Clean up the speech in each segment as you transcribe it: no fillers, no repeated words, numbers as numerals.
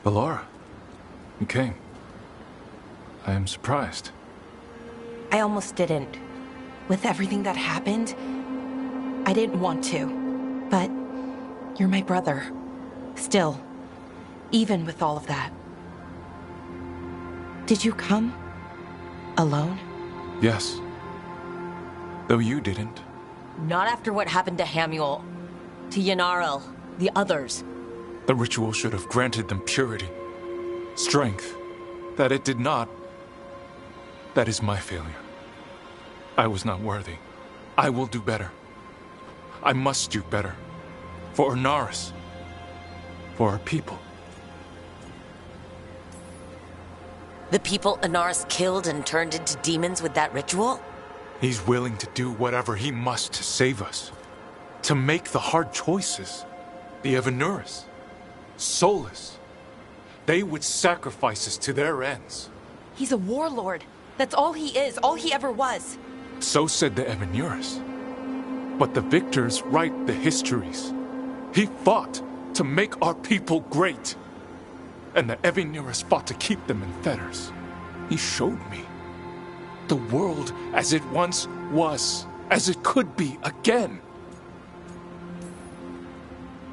Bellara, you came. I am surprised. I almost didn't. With everything that happened, I didn't want to. But you're my brother. Still, even with all of that. Did you come? Alone? Yes. Though you didn't. Not after what happened to Hamuel, to Yanarel, the others. The ritual should have granted them purity, strength. That it did not. That is my failure. I was not worthy. I will do better. I must do better. For Inaris. For our people. The people Inaris killed and turned into demons with that ritual? He's willing to do whatever he must to save us. To make the hard choices. The Evanuris. Soulless. They would sacrifice us to their ends. He's a warlord. That's all he is, all he ever was. So said the Evanuris. But the victors write the histories. He fought to make our people great. And the Evanuris fought to keep them in fetters. He showed me the world as it once was, as it could be again.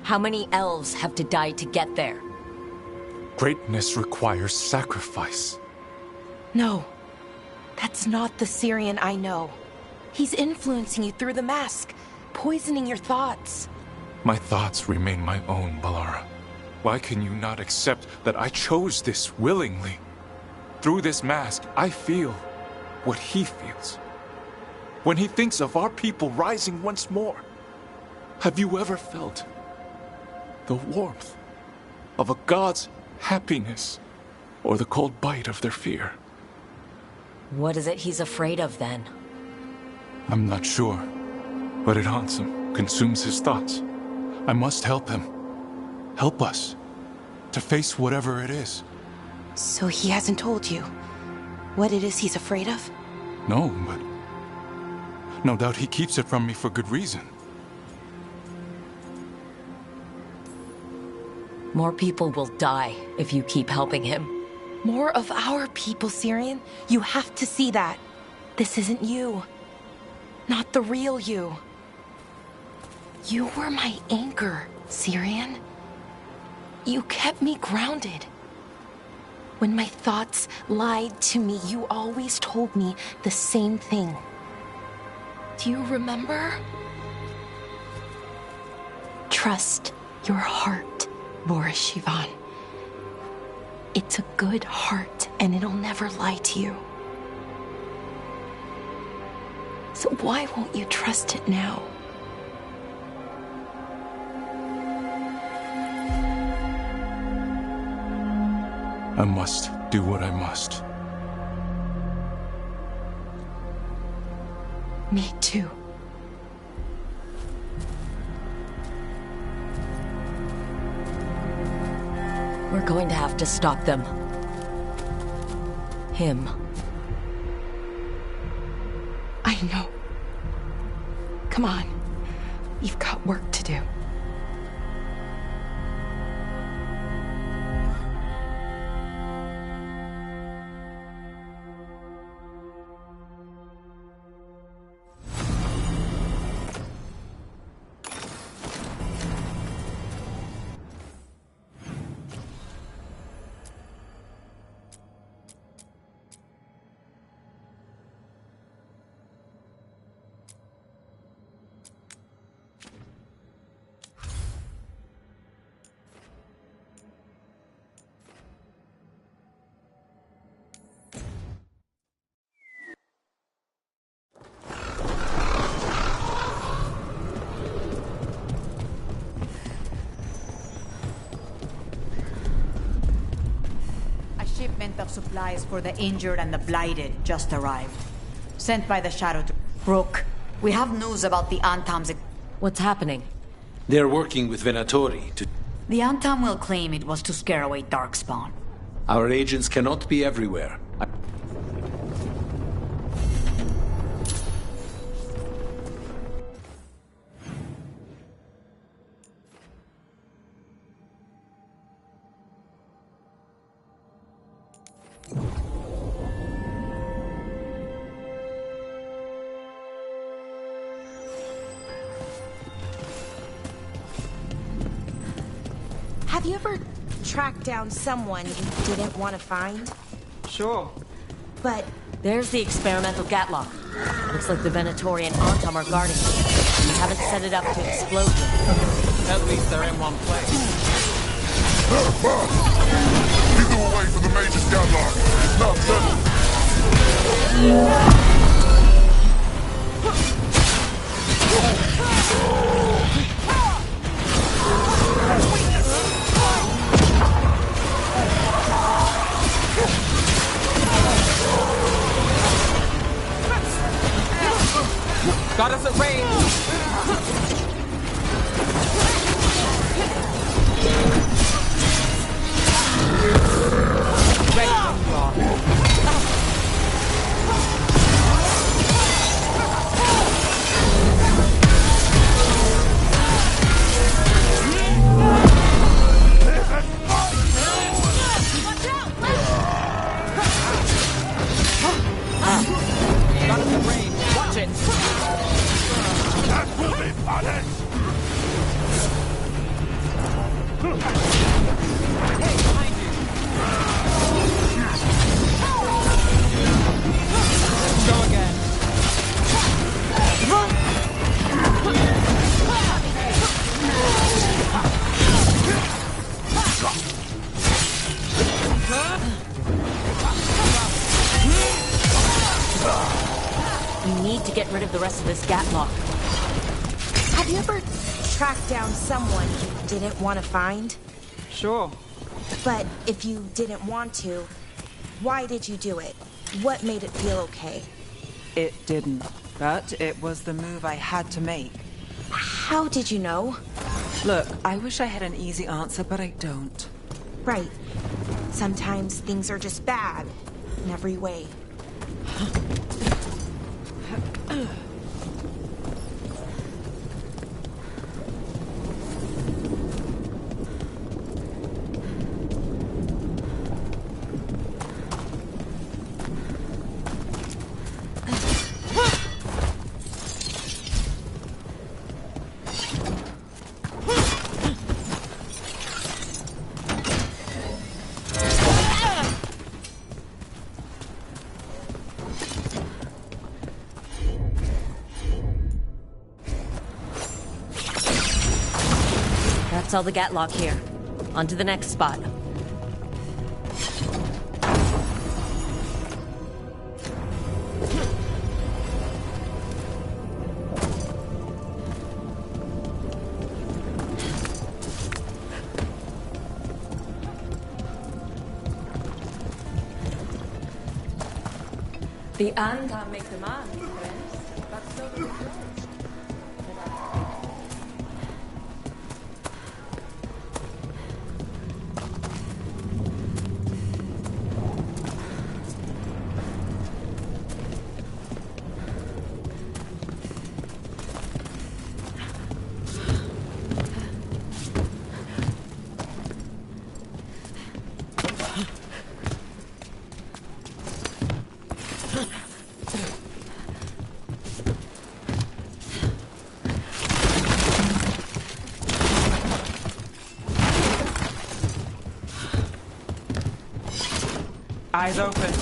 How many elves have to die to get there? Greatness requires sacrifice. No, that's not the Syrian I know. He's influencing you through the mask, poisoning your thoughts. My thoughts remain my own, Bellara. Why can you not accept that I chose this willingly? Through this mask, I feel what he feels. When he thinks of our people rising once more, have you ever felt the warmth of a god's happiness or the cold bite of their fear? What is it he's afraid of then? I'm not sure, but it haunts him, consumes his thoughts. I must help him. Help us to face whatever it is. So he hasn't told you what it is he's afraid of? No, but no doubt he keeps it from me for good reason. More people will die if you keep helping him. More of our people, Syrian. You have to see that. This isn't you. Not the real you. You were my anchor, Syrian. You kept me grounded. When my thoughts lied to me, you always told me the same thing. Do you remember? Trust your heart, Boris Shivan. It's a good heart, and it'll never lie to you. So why won't you trust it now? I must do what I must. Me too. We're going to have to stop them. Him. I know. Come on. We've got work to do. Shipment of supplies for the injured and the blighted just arrived. Sent by the Shadow to Rook. We have news about the Antam's... What's happening? They're working with Venatori to... The Antam will claim it was to scare away Darkspawn. Our agents cannot be everywhere. Have you ever tracked down someone you didn't want to find? Sure. But There's the experimental Gatlock. Looks like the Venatori and Antam are guarding it. We haven't set it up to explode yet. At least they're in one place. Lead them away from the major Gatlock. It's not settled. Got us at range! Ready when you are. Got us at range. Watch it! That will be punished! Hey, behind you! Let's go again. We need to get rid of the rest of this Gatlock. have you ever tracked down someone you didn't want to find? Sure. But if you didn't want to, why did you do it? What made it feel okay? It didn't. But it was the move I had to make. How did you know? Look, I wish I had an easy answer, but I don't. Right. Sometimes things are just bad in every way. That's all the Gatlock here. On to the next spot. The Anta make demands, friends, but so do the George. Eyes open.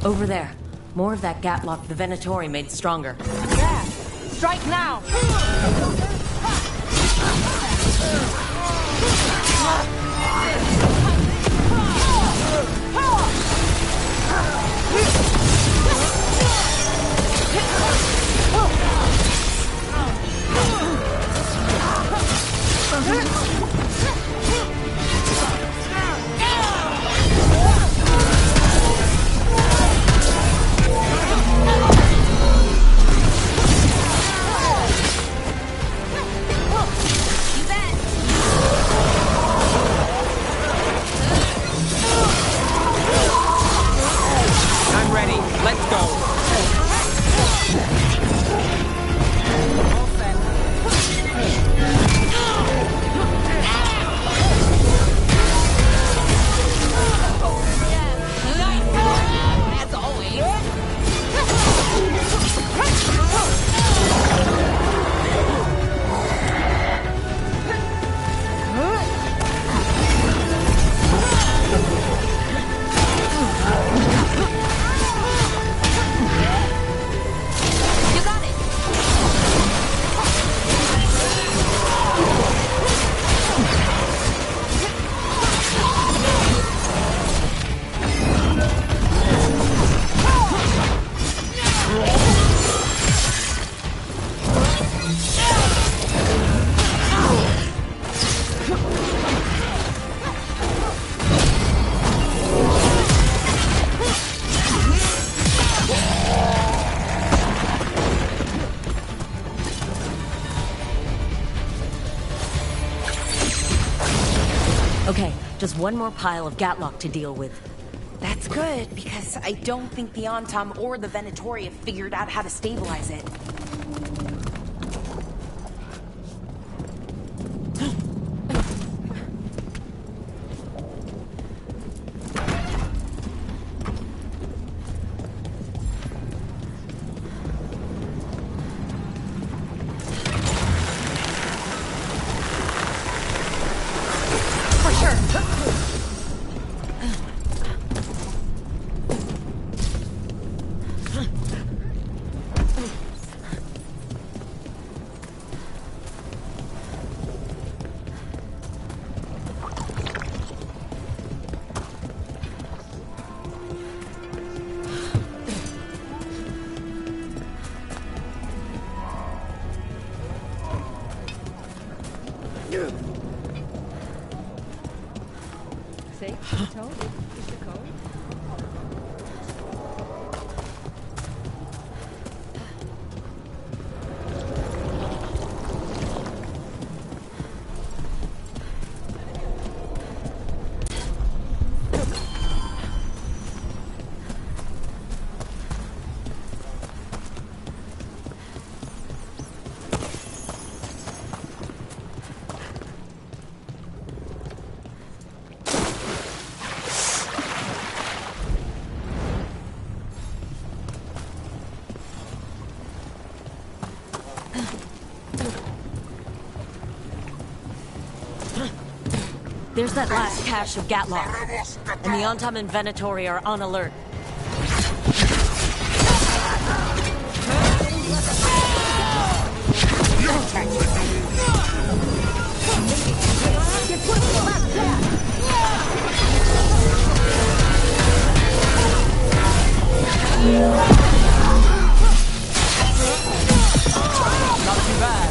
Over there. More of that Gatlock the Venatori made stronger. Yeah! Strike now! Just one more pile of Gatlock to deal with. That's good, because I don't think the Antom or the Venatori have figured out how to stabilize it. See? I told you. It's the code. There's that last cache of Gatlock, and the Antom and Venatori are on alert. Not too bad.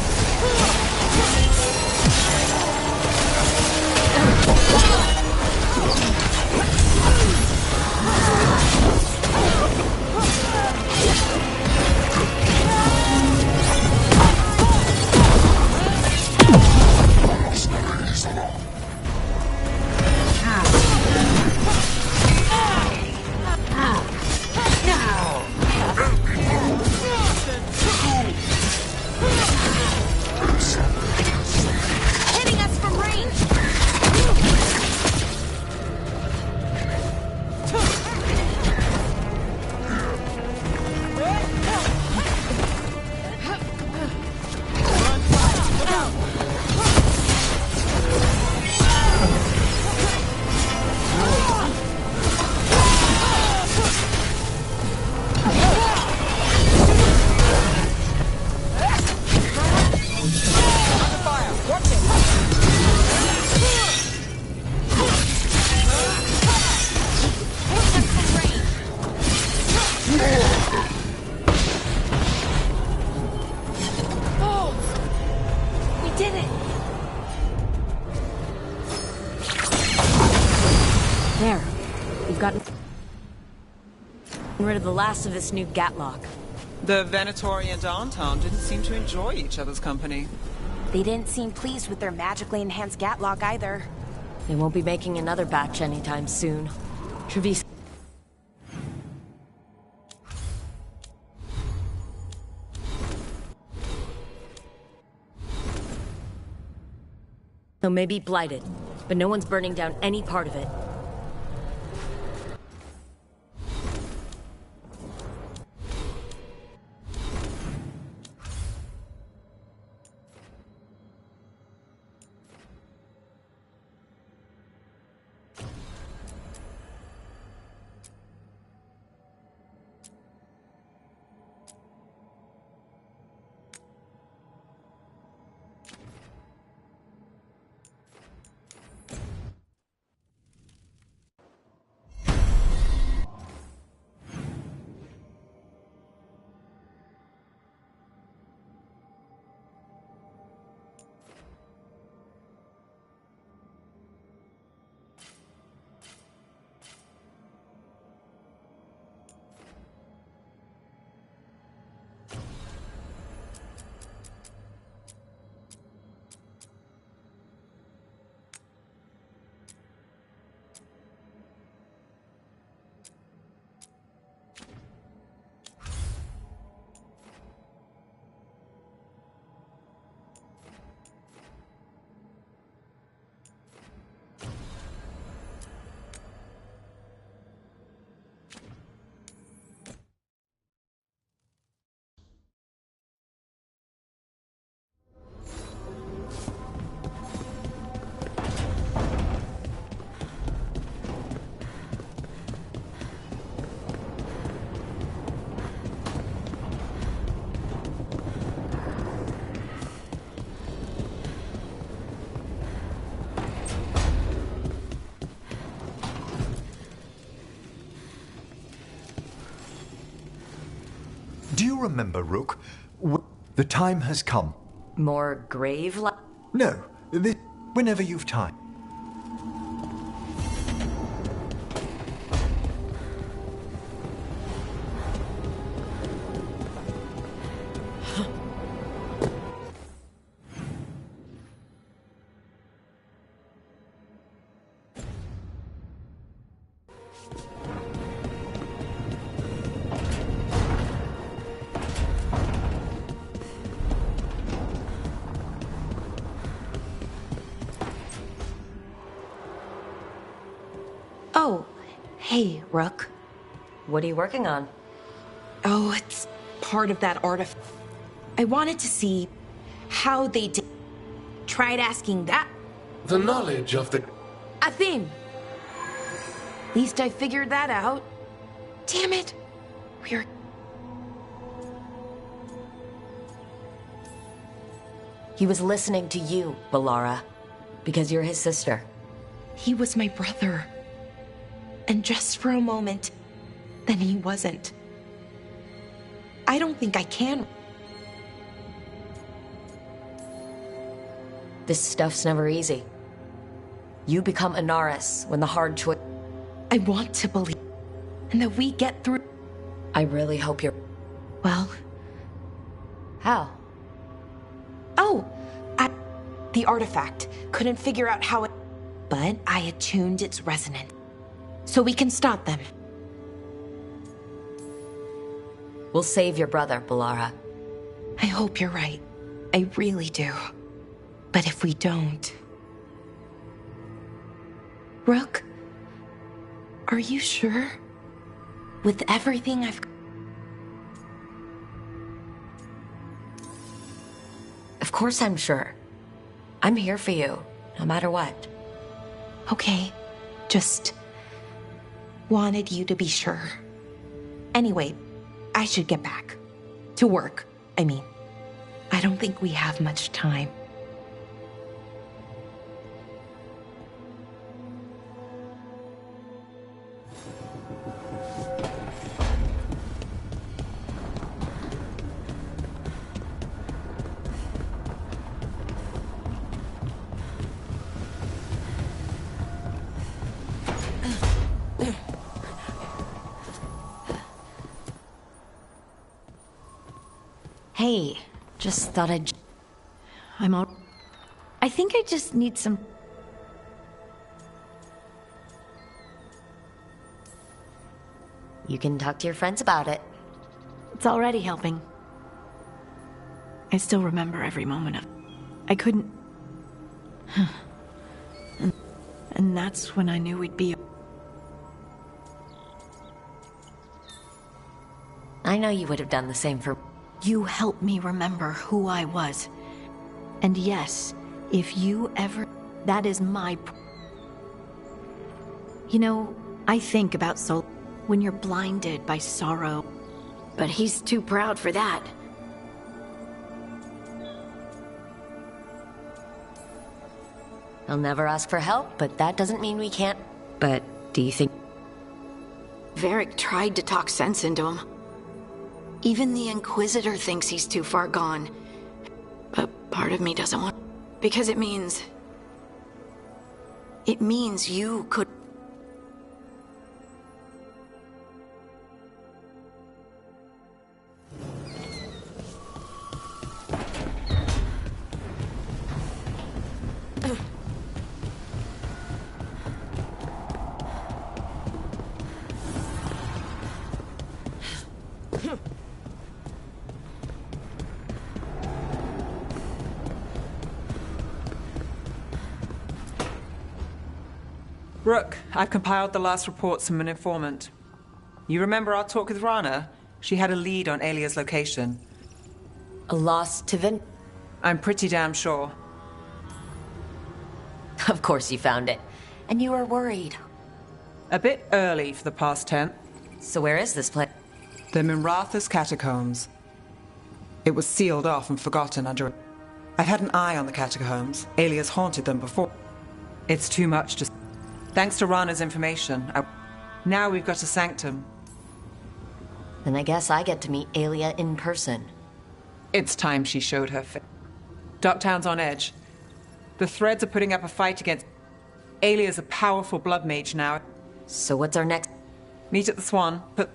There. We've gotten rid of the last of this new Gatlock. The Venatori and Anton didn't seem to enjoy each other's company. They didn't seem pleased with their magically enhanced Gatlock either. They won't be making another batch anytime soon. Trevis. So maybe blighted, but no one's burning down any part of it. you remember, Rook? The time has come. More grave No, whenever you've time. Oh, hey, Rook. What are you working on? Oh, it's part of that artifact. I wanted to see how they did. Tried asking that. The knowledge of the... A thing. At least I figured that out. Damn it. We're... He was listening to you, Balara, because you're his sister. He was my brother. And just for a moment, then he wasn't. I don't think I can. This stuff's never easy. You become Inaris when the hard choice... I want to believe, and that we get through. I really hope you're... Well... How? Oh! The artifact. Couldn't figure out how it... But I attuned its resonance. So we can stop them. We'll save your brother, Balara. I hope you're right. I really do. But if we don't... Rook? Are you sure? With everything I've... Of course I'm sure. I'm here for you, no matter what. Okay. Just... wanted you to be sure. Anyway, I should get back. To work, I mean. I don't think we have much time. Hey, just thought I'd... I'm all... I think I just need some... You can talk to your friends about it. It's already helping. I still remember every moment of... I couldn't... and that's when I knew we'd be... I know you would have done the same for... You helped me remember who I was. And yes, if you ever... That is my... You know, I think about Sol when you're blinded by sorrow. But he's too proud for that. He'll never ask for help, but that doesn't mean we can't... But do you think... Varric tried to talk sense into him. Even the Inquisitor thinks he's too far gone. But part of me doesn't want... Because it means... It means you could... Rook, I've compiled the last reports from an informant. You remember our talk with Rana? She had a lead on Alia's location. A lost to Vin... I'm pretty damn sure. Of course you found it. And you were worried. A bit early for the past tense. So where is this place? The Minratha's catacombs. It was sealed off and forgotten under... I've had an eye on the catacombs. Alia's haunted them before. It's too much to... Thanks to Rana's information, now we've got a sanctum. Then I guess I get to meet Aelia in person. It's time she showed her face. Ducktown's on edge. The Threads are putting up a fight against... Aelia's a powerful blood mage now. So what's our next... Meet at the Swan, but...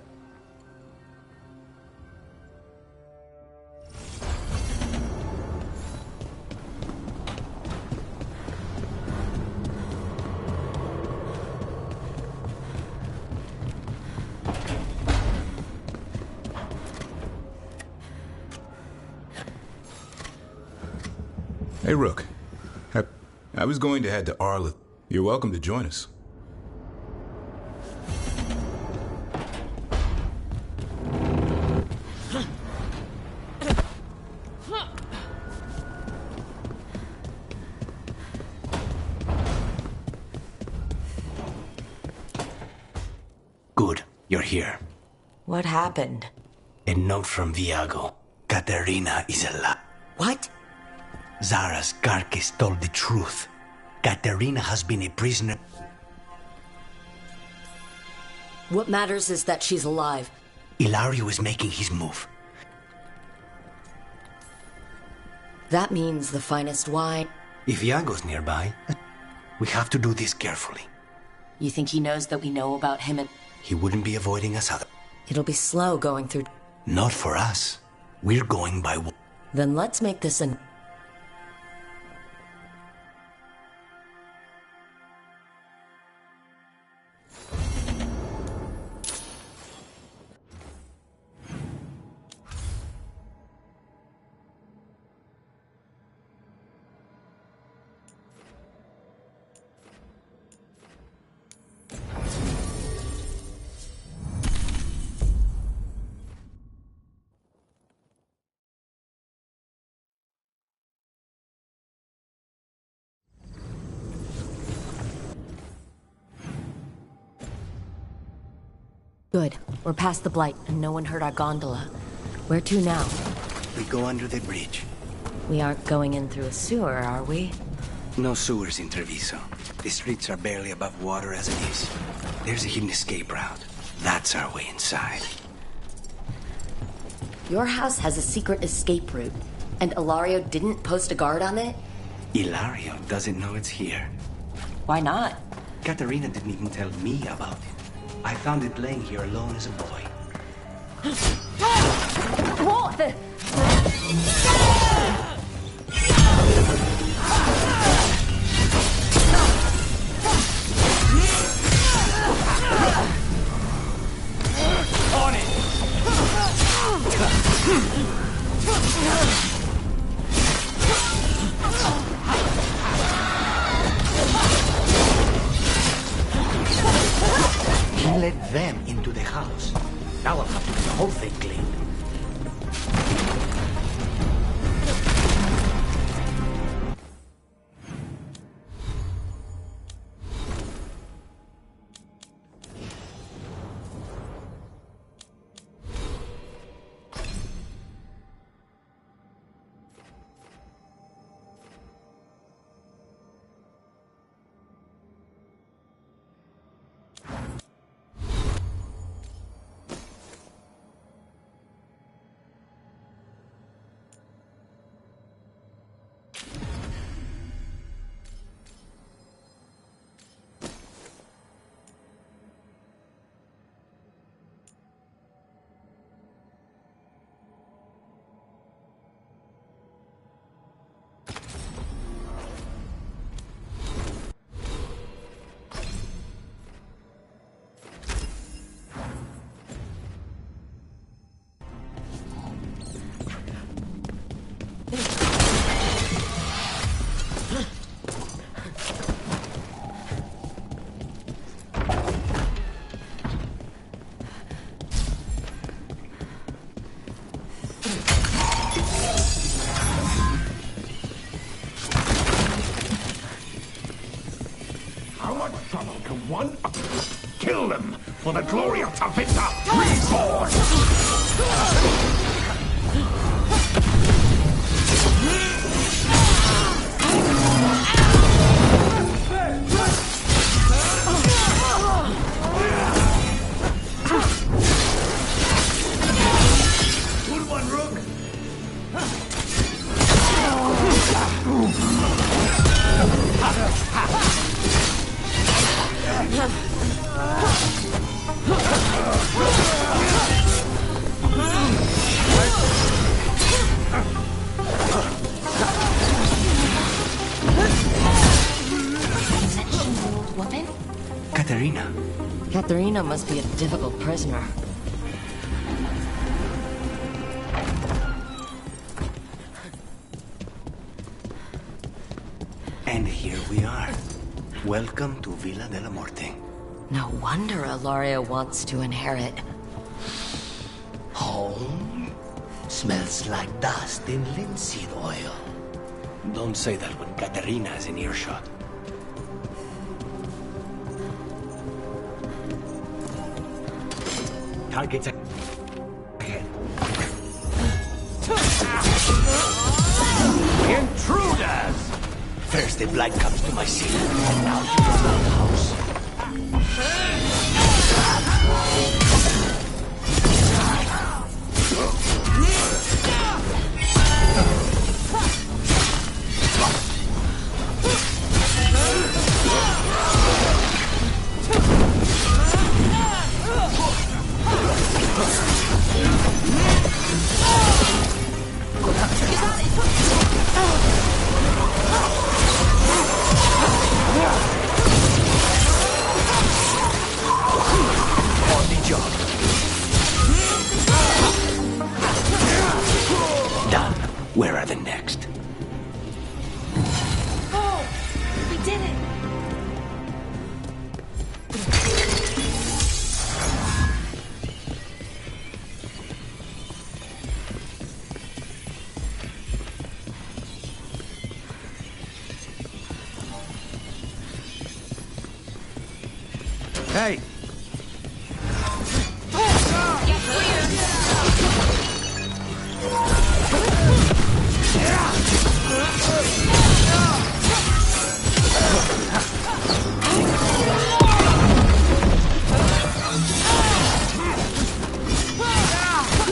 Hey, Rook. I was going to head to Arlith. You're welcome to join us. Good, you're here. What happened? A note from Viago. Katerina is alive. What? Zara's Karkis told the truth. Katerina has been a prisoner. What matters is that she's alive. Ilario is making his move. That means the finest wine. If Viago's nearby, we have to do this carefully. You think he knows that we know about him and... He wouldn't be avoiding us other. It'll be slow going through... Not for us. We're going by... Then let's make this an... Good. We're past the Blight, and no one heard our gondola. Where to now? We go under the bridge. We aren't going in through a sewer, are we? No sewers in Treviso. The streets are barely above water as it is. There's a hidden escape route. That's our way inside. Your house has a secret escape route, and Ilario didn't post a guard on it? Ilario doesn't know it's here. Why not? Katerina didn't even tell me about it. I found it laying here alone as a boy. What the... On it! He let them into the house. Now I'll have to get the whole thing cleaned. One, kill them for the glory of Tavita reborn! Katerina? Katharina must be a difficult prisoner. And here we are. Welcome to Villa de la Morte. No wonder Ilario wants to inherit. Home? Smells like dust in linseed oil. Don't say that when Katerina is in earshot. Targets ahead. Intruders! First the blood comes to my seat, and now you come to the house. Where are the next? Oh, we did it! Hey!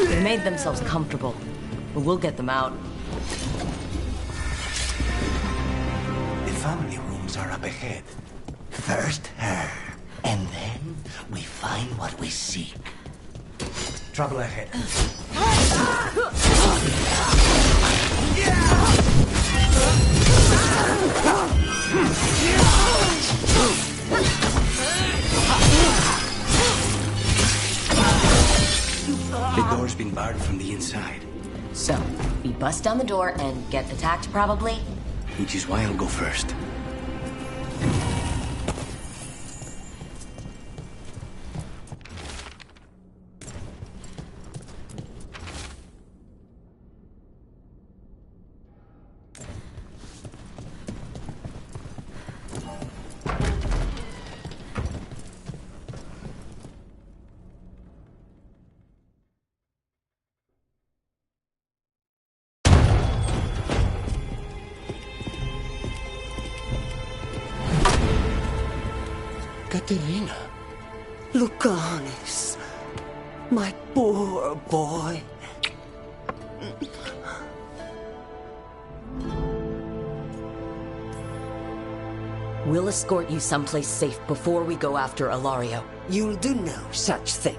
They made themselves comfortable, but we'll get them out. The family rooms are up ahead. First her, and then we find what we seek. Trouble ahead. The door's been barred from the inside. So, we bust down the door and get attacked, probably? Which is why I'll go first. Katerina. Lucanis. My poor boy. We'll escort you someplace safe before we go after Ilario. You'll do no such thing.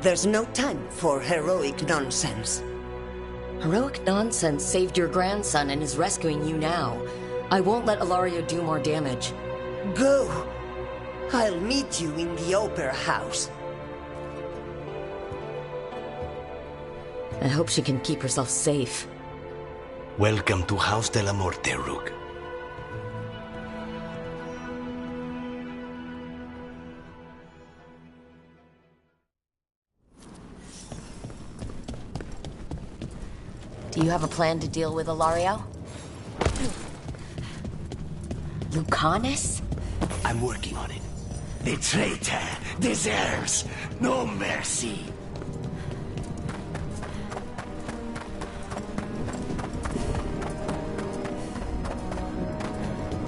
There's no time for heroic nonsense. Heroic nonsense saved your grandson and is rescuing you now. I won't let Ilario do more damage. Go. I'll meet you in the opera house. I hope she can keep herself safe. Welcome to House de la Morte, Rook. Do you have a plan to deal with Ilario? Lucanis? I'm working on it. The traitor deserves no mercy.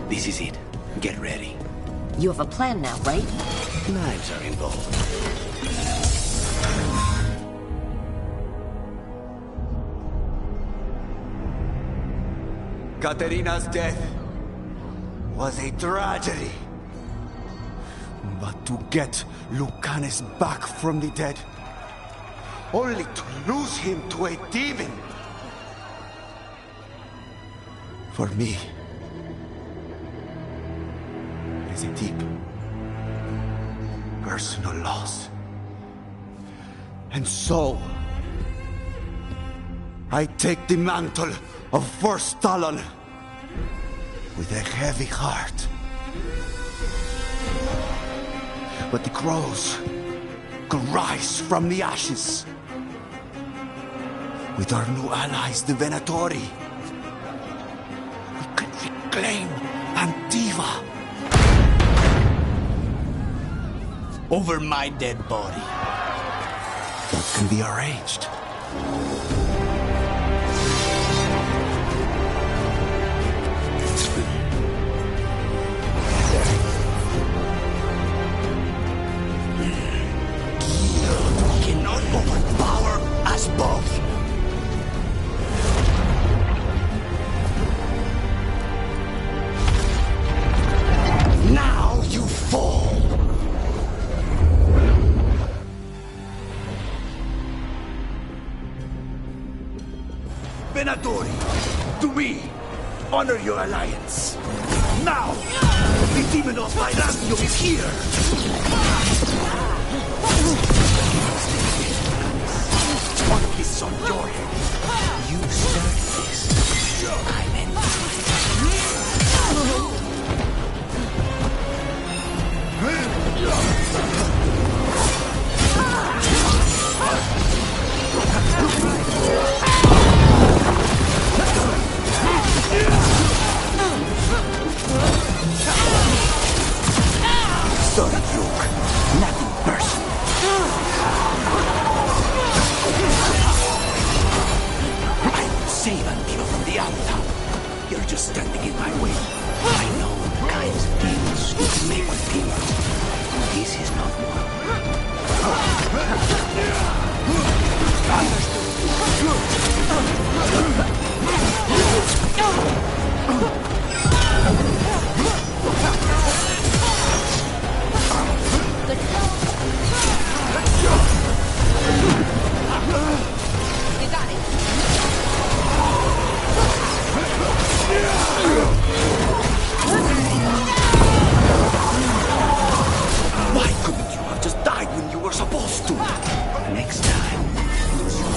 This is it. Get ready. You have a plan now, right? Knives are involved. Katerina's death was a tragedy. But to get Lucanis back from the dead, only to lose him to a demon. For me, it is a deep personal loss. And so, I take the mantle of First Talon with a heavy heart. But the crows could rise from the ashes. With our new allies, the Venatori, we could reclaim Antiva. Over my dead body. That can be arranged. Cannot overpower us both. Now you fall. Venatori, to me, honor your alliance. Now, the demon of Vibranium is here. One of this on your head. You started this. I'm in. Sorry, Luke. Nothing personal. I will save Antiva from the Alta. You're just standing in my way. I know the kinds of deals you can make with people. This is not You got it. Why couldn't you have just died when you were supposed to? Next time, use your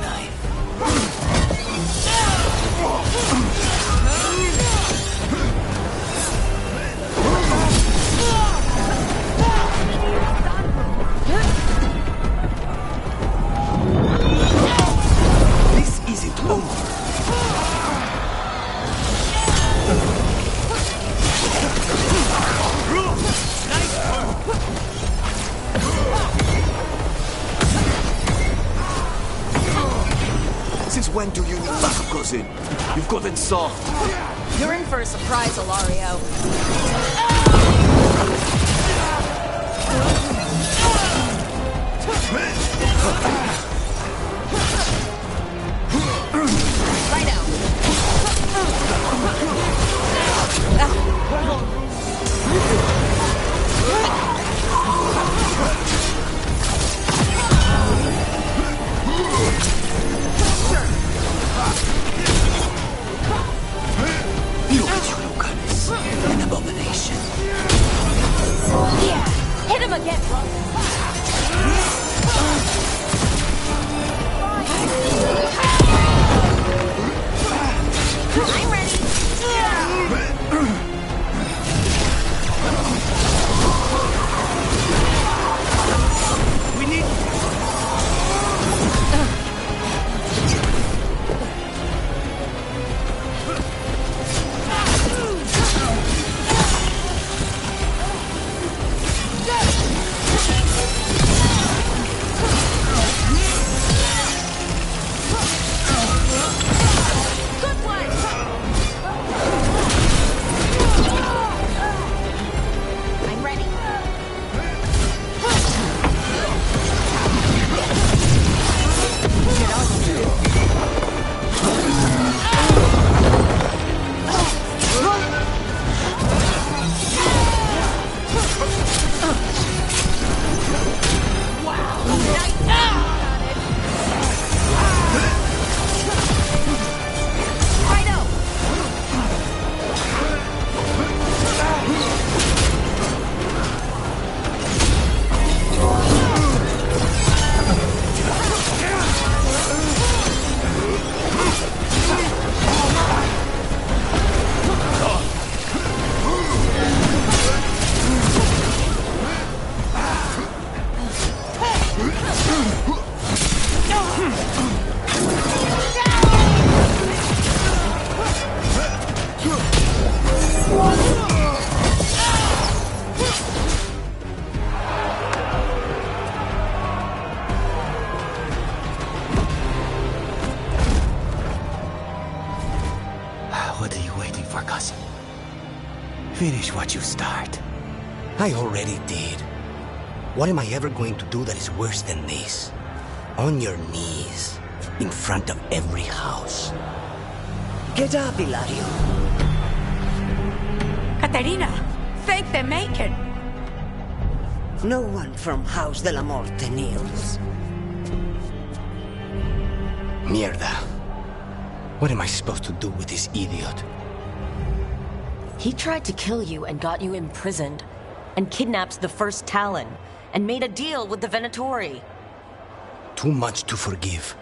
knife. This isn't over. Since when do you need backup, cousin? You've gotten soft. You're in for a surprise, Ilario. Right out. Look at you, Lucanus. An abomination. Yeah, hit him again. What are you waiting for, cousin? Finish what you start. I already did. What am I ever going to do that is worse than this? On your knees, in front of every house. Get up, Hilario. Caterina, thank the Maker. No one from House de la Morte kneels. Mierda. What am I supposed to do with this idiot? He tried to kill you and got you imprisoned, and kidnapped the first Talon, and made a deal with the Venatori. Too much to forgive.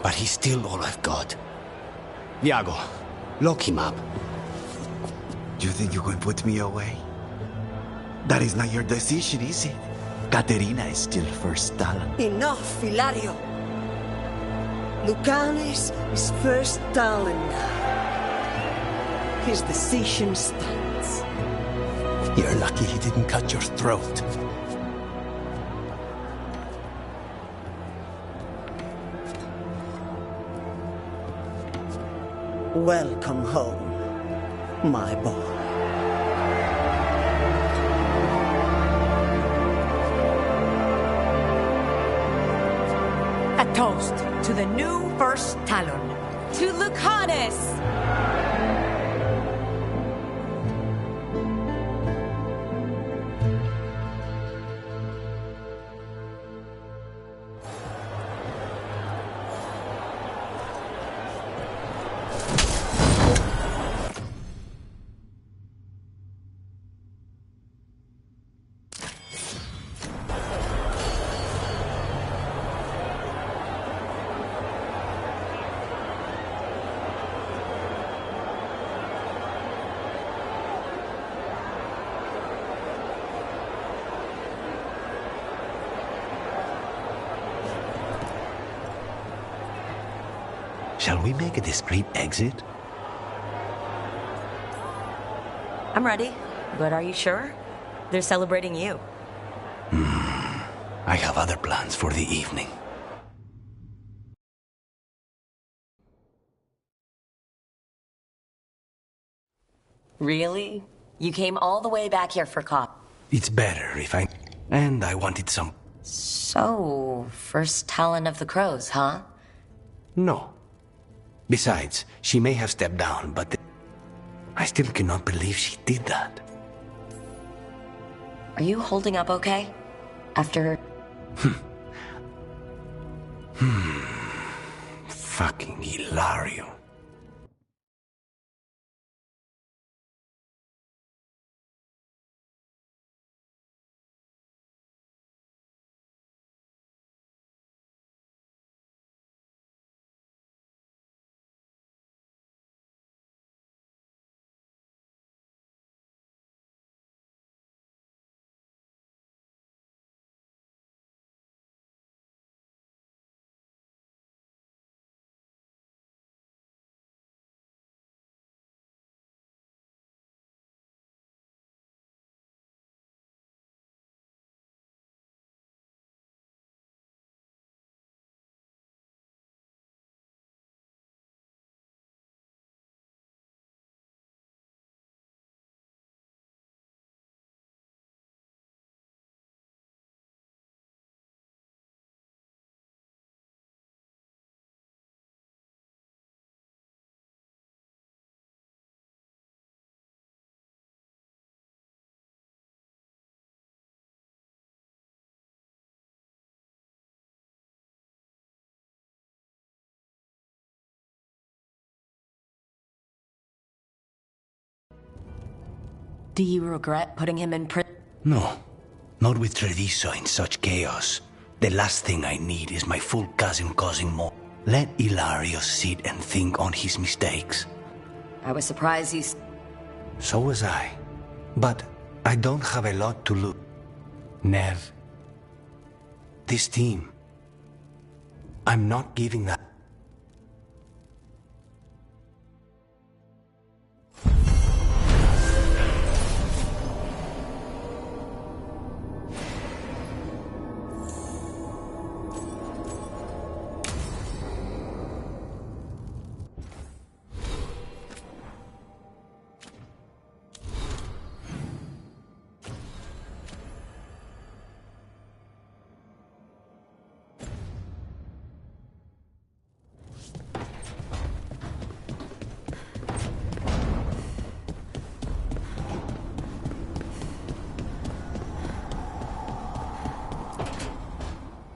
But he's still all I've got. Iago, lock him up. You think you can put me away? That is not your decision, is it? Caterina is still first Talon. Enough, Hilario. Lucanes is first Talon now. His decision stands. You're lucky he didn't cut your throat. Welcome home, my boy. A toast to the new first Talon. To Lucanes! Shall we make a discreet exit? I'm ready, but are you sure? They're celebrating you. I have other plans for the evening. Really? You came all the way back here for Cop. It's better if I... And I wanted some... So, first Talon of the Crows, huh? No. Besides, she may have stepped down, but... I still cannot believe she did that. Are you holding up okay? After... Fucking Hilario. Do you regret putting him in prison? No. Not with Treviso in such chaos. The last thing I need is my full cousin causing more. Let Hilario sit and think on his mistakes. I was surprised he's... So was I. But I don't have a lot to lose. Nev. This team. I'm not giving that.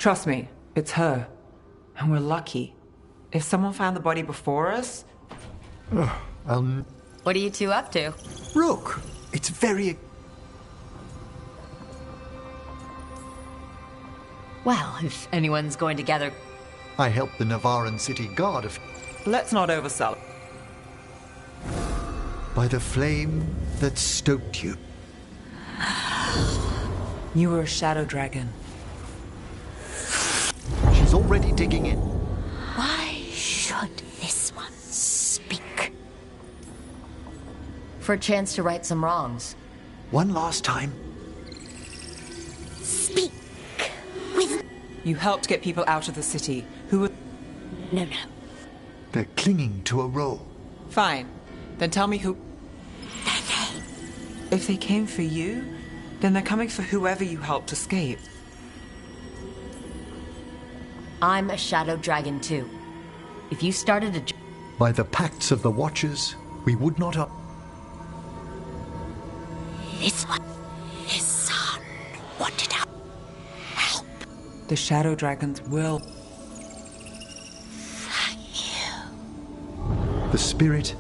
Trust me, it's her. And we're lucky. If someone found the body before us... What are you two up to? Rook, it's very... Well, if anyone's going to gather... I helped the Navaran city guard Let's not oversell it. by the flame that stoked you. You were a shadow dragon. She's already digging in. Why should this one speak? For a chance to right some wrongs. One last time. Speak with... You helped get people out of the city who were... No. They're clinging to a role. Fine. Then tell me who... If they came for you, then they're coming for whoever you helped escape. I'm a shadow dragon too. If you started a... By the pacts of the Watchers, we would not up. This one... His son wanted help. The shadow dragons will... The spirit,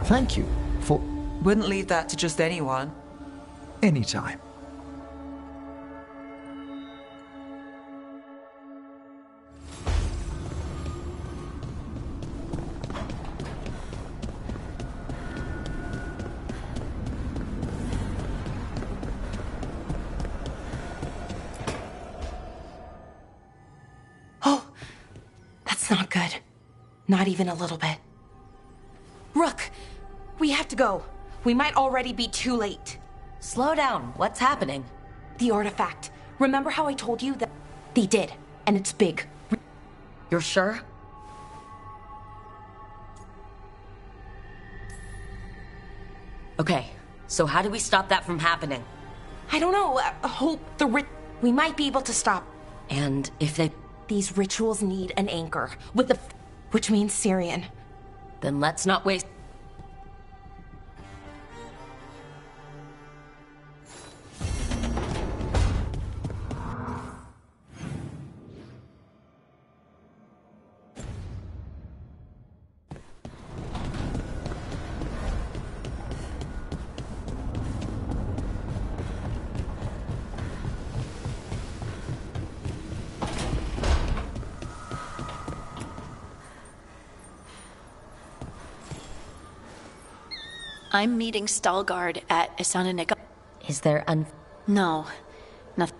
thank you for... Wouldn't leave that to just anyone. Anytime. Oh, that's not good. Not even a little bit. Rook, we have to go. We might already be too late. Slow down. What's happening? The artifact. Remember how I told you that they did, and it's big. You're sure? Okay, so how do we stop that from happening? I don't know. Hope we might be able to stop. And if they... These rituals need an anchor, with the... which means Syrian. Then let's not waste... I'm meeting Stalgard at Isananika. Is there No. Nothing.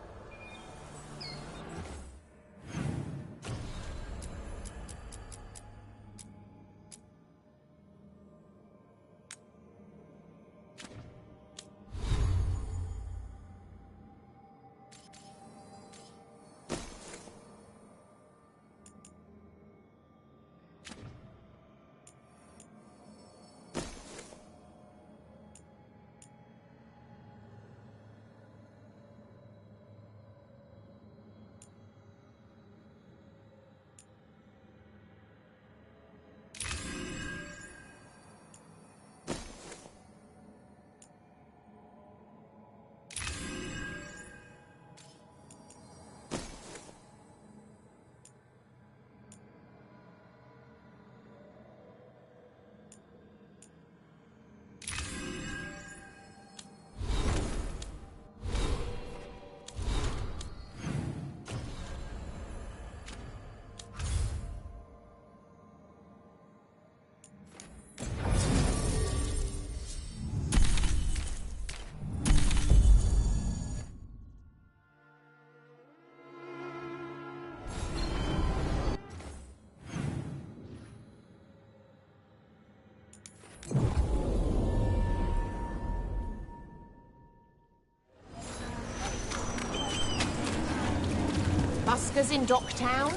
Buskers in Docktown?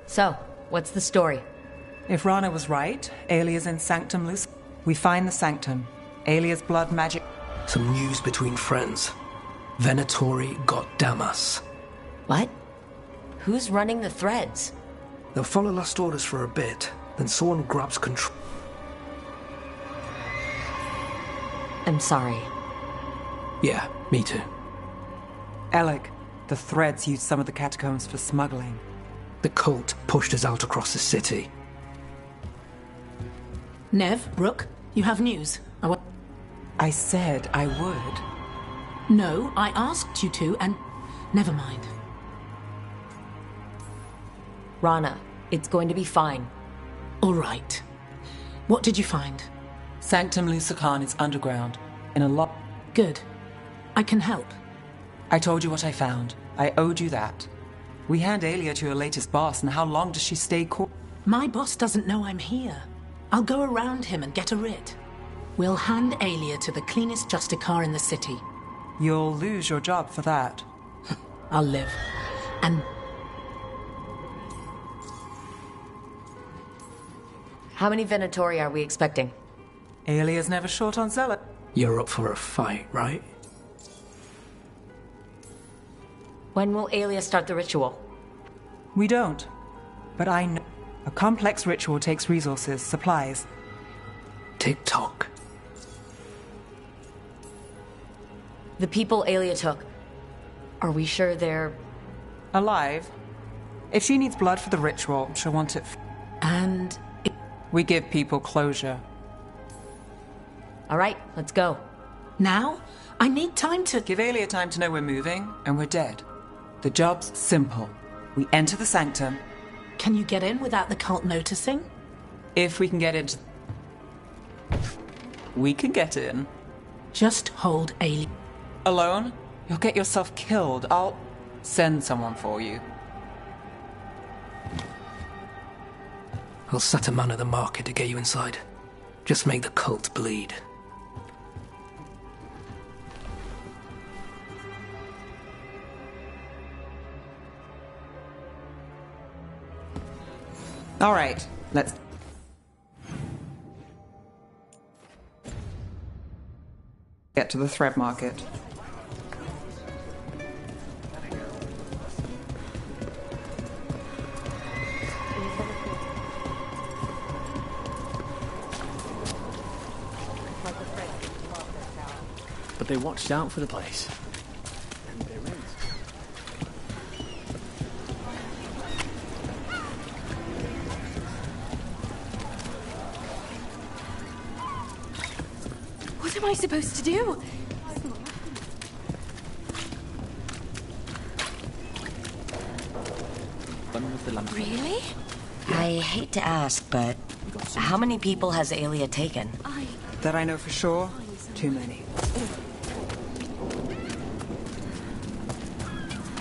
So, what's the story? If Rana was right, Alia's in Sanctum Luce. We find the Sanctum. Alia's blood magic. Some news between friends. Venatori got Damas. What? Who's running the threads? They'll follow last orders for a bit, then someone grabs control. I'm sorry. Yeah, me too. Alec, the threads used some of the catacombs for smuggling. The cult pushed us out across the city. Nev, Rook, you have news. I said I would. No, I asked you to, and never mind. Rana, it's going to be fine. All right. What did you find? Sanctum Lucican is underground, in a lot. Good. I can help. I told you what I found. I owed you that. We hand Alia to your latest boss, and how long does she stay My boss doesn't know I'm here. I'll go around him and get a writ. We'll hand Alia to the cleanest Justicar in the city. You'll lose your job for that. I'll live. And... How many Venatori are we expecting? Alia's never short on zealot. You're up for a fight, right? When will Alia start the ritual? We don't. But I know. A complex ritual takes resources, supplies. Tick-tock. The people Alia took, are we sure they're... alive? If she needs blood for the ritual, she'll want it... And... We give people closure. All right, let's go. Now? I need time to... Give Alia time to know we're moving, and we're dead. The job's simple. We enter the sanctum. Can you get in without the cult noticing? If we can get into... We can get in. Just hold Alia. Alone? You'll get yourself killed. I'll send someone for you. I'll set a man at the market to get you inside. Just make the cult bleed. All right, let's... get to the thread market. But they watched out for the place. What am I supposed to do? Really? I hate to ask, but how many people has Alia taken? That I know for sure, too many.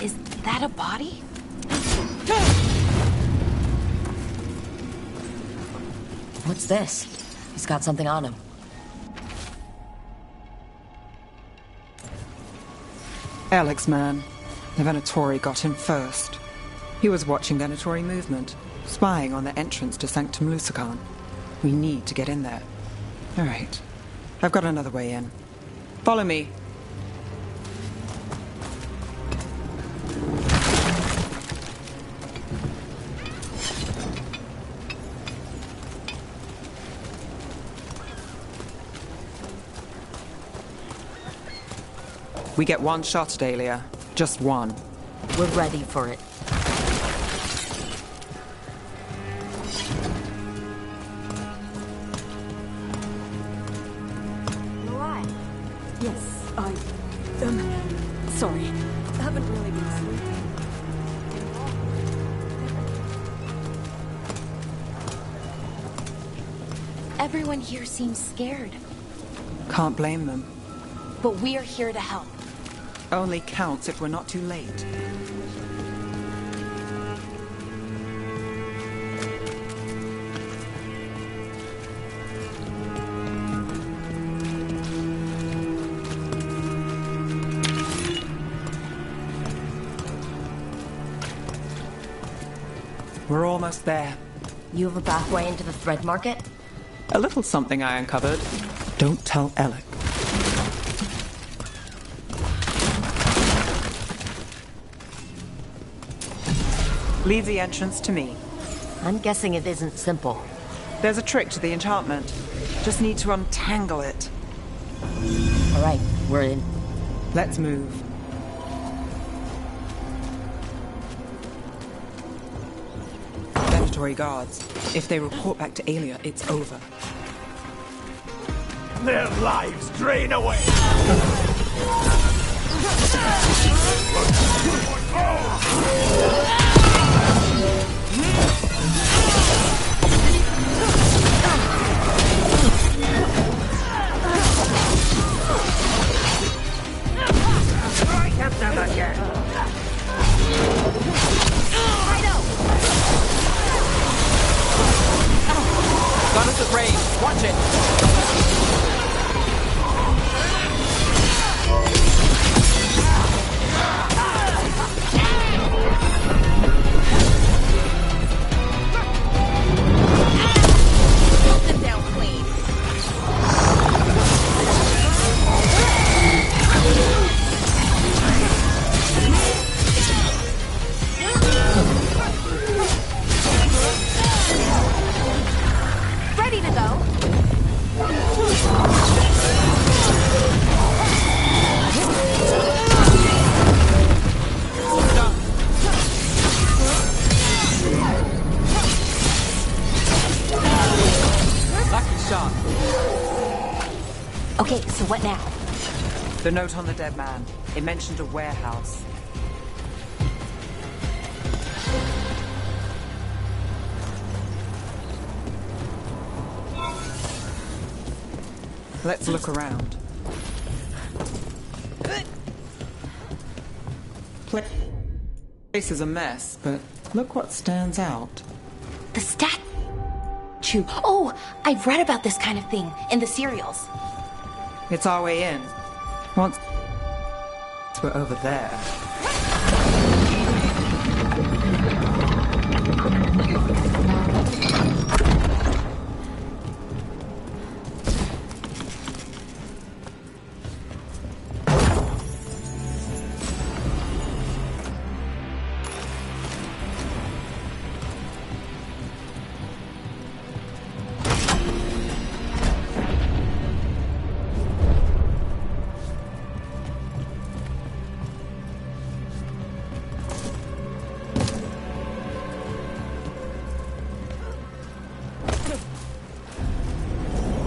Is that a body? What's this? He's got something on him. Alex, man. The Venatori got him first. He was watching Venatori movement, spying on the entrance to Sanctum Lucican. We need to get in there. All right. I've got another way in. Follow me. We get one shot at Alia. Just one. We're ready for it. Yes, sorry. Haven't really been sleeping. Everyone here seems scared. Can't blame them. But we're here to help. Only counts if we're not too late. We're almost there. You have a pathway into the thread market? A little something I uncovered. Don't tell Alec. Leave the entrance to me. I'm guessing it isn't simple. There's a trick to the enchantment. Just need to untangle it. All right, we're in. Let's move. Venatory guards. If they report back to Aelia, it's over. Their lives drain away! I kept them again. Gun us at range. Watch it. Ready to go. Lucky shot. Okay, so what now? The note on the dead man. It mentioned a warehouse. Let's look around. Place is a mess, but look what stands out. The statue. Oh, I've read about this kind of thing in the serials. It's our way in. Once we're over there.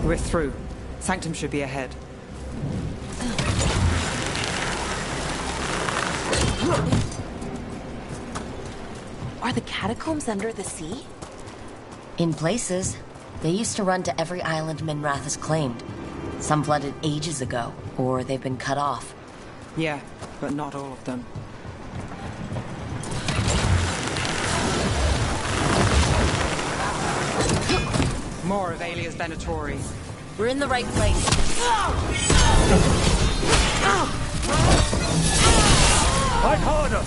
We're through. Sanctum should be ahead. Are the catacombs under the sea? In places. They used to run to every island Minrath has claimed. Some flooded ages ago, or they've been cut off. Yeah, but not all of them. More of Aelia's Venatori. We're in the right place. Fight harder!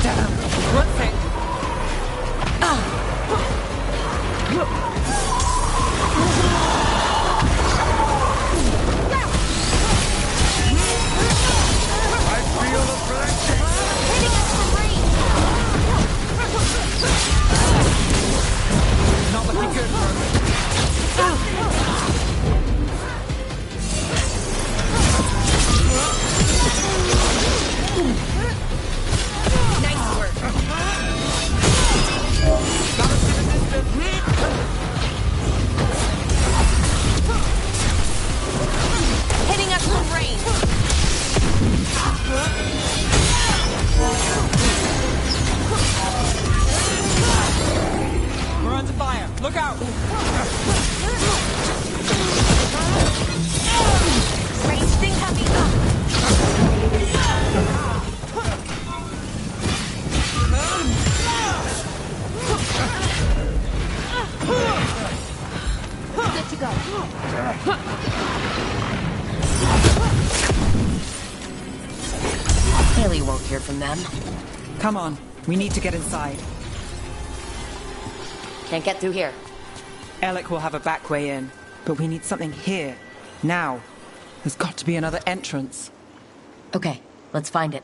Damn! One thing. I feel the blessing! Hitting us from range. Not looking good for us. Nice work. Got us in the distance. Hitting us from range. We're under fire. Look out! Range thing coming. Good to go. Haley won't hear from them. Come on, we need to get inside. Can't get through here. Alec will have a back way in, but we need something here, now. There's got to be another entrance. Okay, let's find it.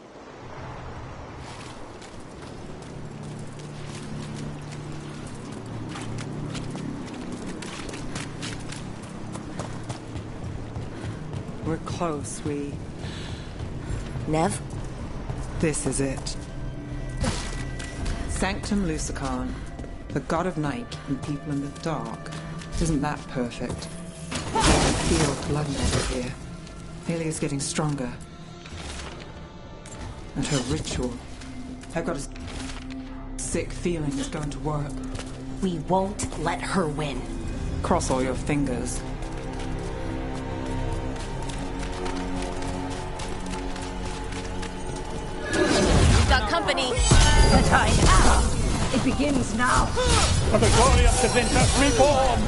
We're close, Nev? This is it. Sanctum Lucican, the god of night and people in the dark. Isn't that perfect? I feel blood magic here. Alia's getting stronger. And her ritual. I've got a sick feeling it's going to work. We won't let her win. Cross all your fingers. We've got company. The time has. It begins now. For the glory of Tevinter's reborn!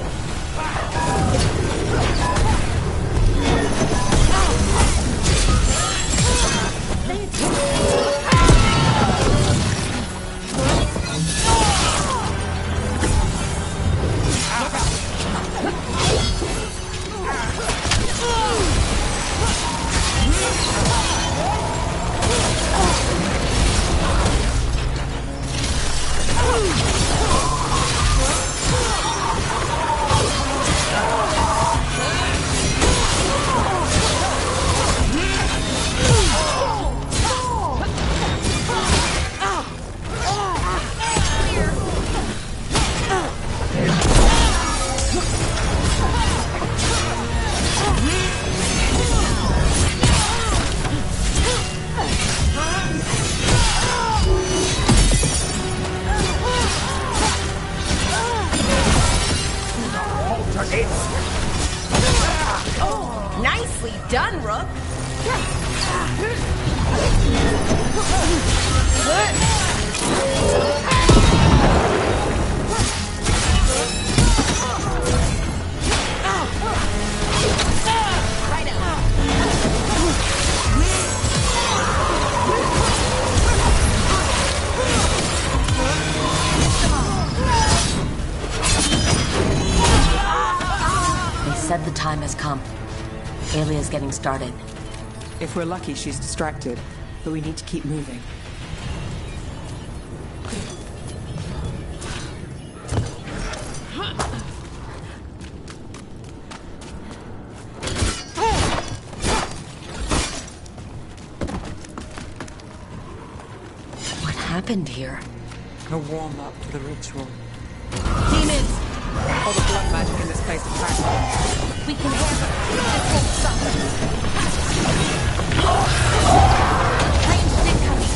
Nicely done, Rook. They said the time has come. Alia's getting started. If we're lucky, she's distracted, but we need to keep moving. What happened here? A warm-up to the ritual. Demons! All the blood magic in this place is practical. We can handle it. This won't stop us. Ranged incoming.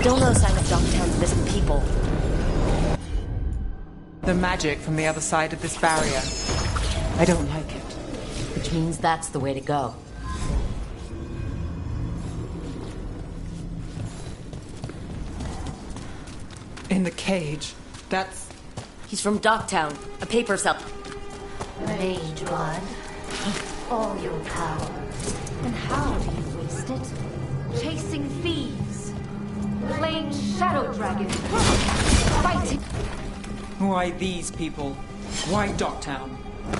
Still no sign of Dogtown's missing people. The magic from the other side of this barrier. I don't like it. Which means that's the way to go. In the cage. That's... He's from Dogtown. A paper cell. Mage blood. All your power. And how do you waste it? Chasing thieves. Playing Shadow Dragon. Fighting. Why these people? Why Dogtown? I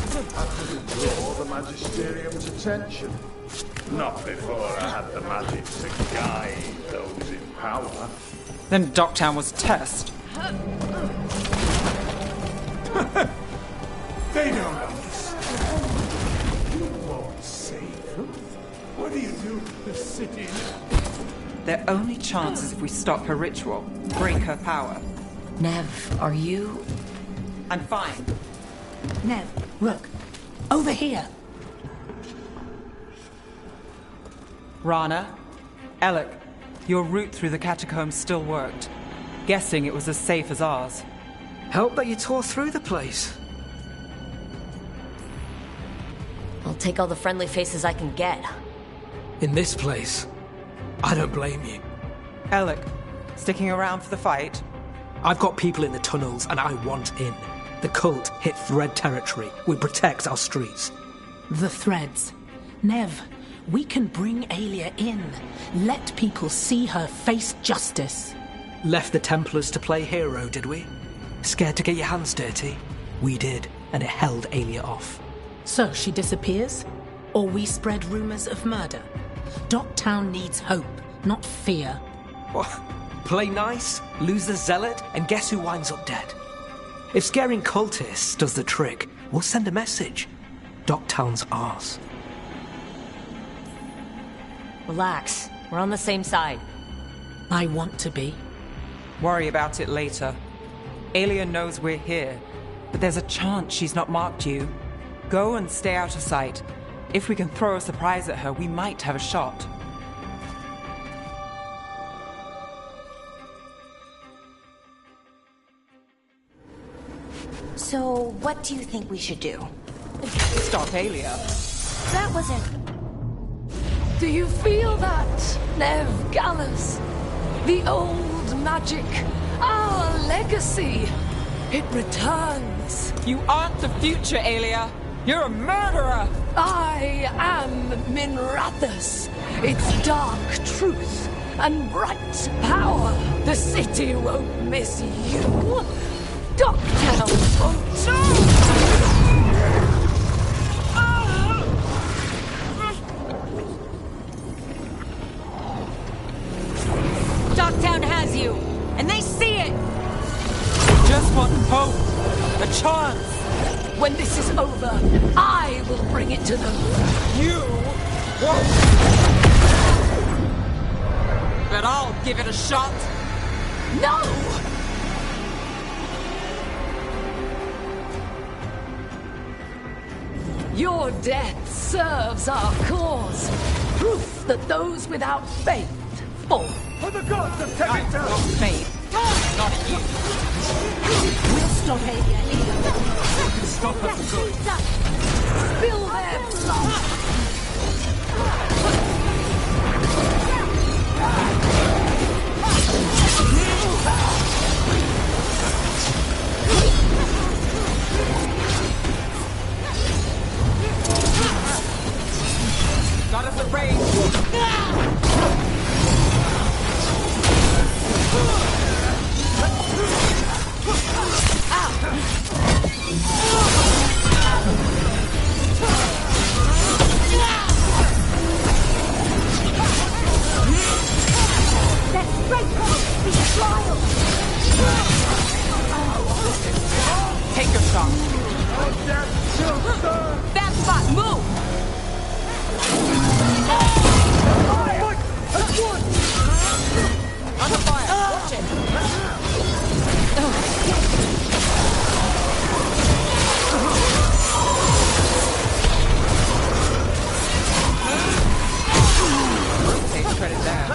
couldn't draw the Magisterium's attention. Not before I had the magic to guide those in power. Then Dogtown was test. They don't understand. You won't save them. What do you do with the city? Their only chance is if we stop her ritual, break her power. Nev, are you... I'm fine. Nev, Rook, over here. Rana, Alec, your route through the catacombs still worked. Guessing it was as safe as ours. Help that you tore through the place. I'll take all the friendly faces I can get. In this place, I don't blame you. Alec, sticking around for the fight? I've got people in the tunnels and I want in. The cult hit Thread territory. We protect our streets. The Threads. Nev, we can bring Aelia in. Let people see her face justice. Left the Templars to play hero, did we? Scared to get your hands dirty? We did, and it held Aelia off. So she disappears? Or we spread rumors of murder? Dogtown needs hope, not fear. What? Play nice, lose the zealot, and guess who winds up dead? If scaring cultists does the trick, we'll send a message. Dogtown's ours. Relax. We're on the same side. I want to be. Worry about it later. Aelia knows we're here, but there's a chance she's not marked you. Go and stay out of sight. If we can throw a surprise at her, we might have a shot. So, what do you think we should do? Stop Aelia. That wasn't... Do you feel that, Nev Gallus? The old magic, our legacy. It returns. You aren't the future, Aelia. You're a murderer. I am Minrathus. Its dark truth and bright power. The city won't miss you. Dogtown won't too. Dogtown has you, and they see it! Just want hope, a chance. When this is over, I will bring it to them. You won't. But I'll give it a shot. No! Your death serves our cause. Proof that those without faith fall. For the gods of Tevita! Not faith, not you. We'll stop Aelia here. Stop her for good. Spill their blood. Got us a raid. Let's break off these trials! Take your shot. That spot, move! Under fire. Watch it. Take credit down.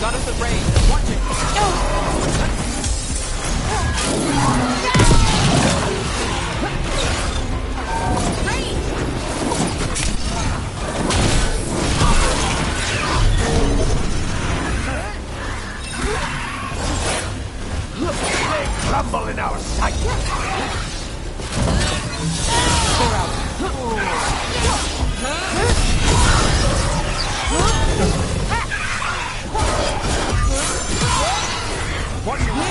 Not at the range. Watch it. They crumble in our sight. What do you want?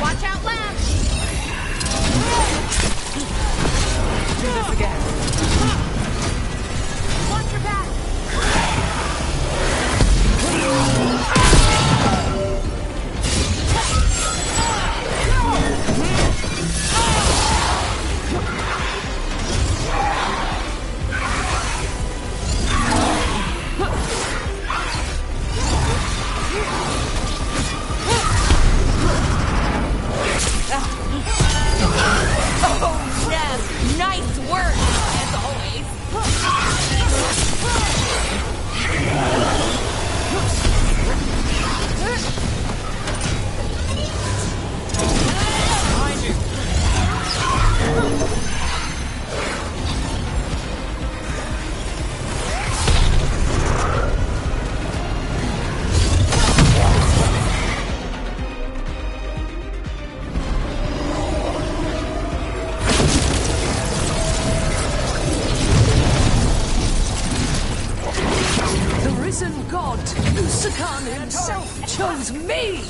Watch out, left! Do this again. Watch your back! Oh, Neb, nice work, as always. Behind you. The risen god, Lusakan himself, chose me!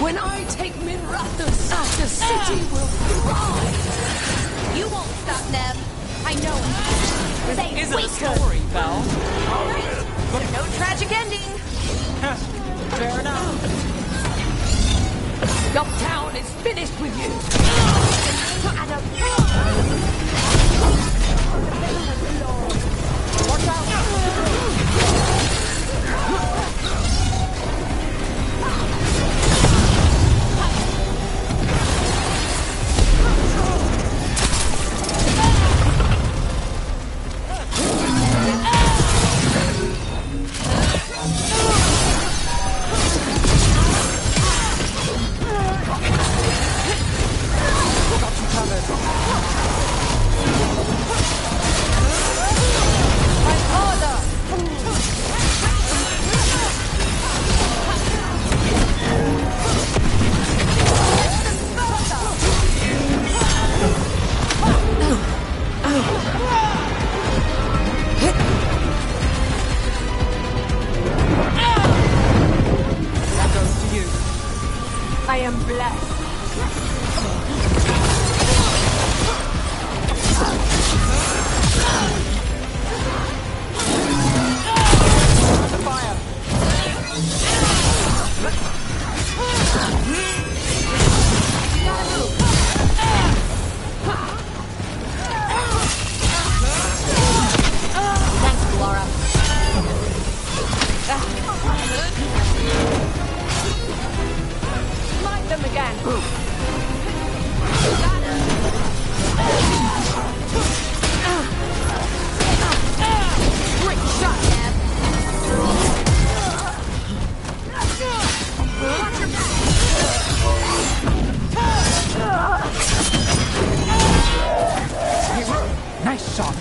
When I take Minrathous, the city will thrive! You won't stop, Neb. I know it. Say, Isn't a wait, story, Val. all right. But no tragic ending. Fair enough. Dumptown is finished with you! Watch out. Got you covered. My father! That goes to you. I am blessed. The fire. Thanks, Laura. Light them again. Great shot, Neb. Nice shot.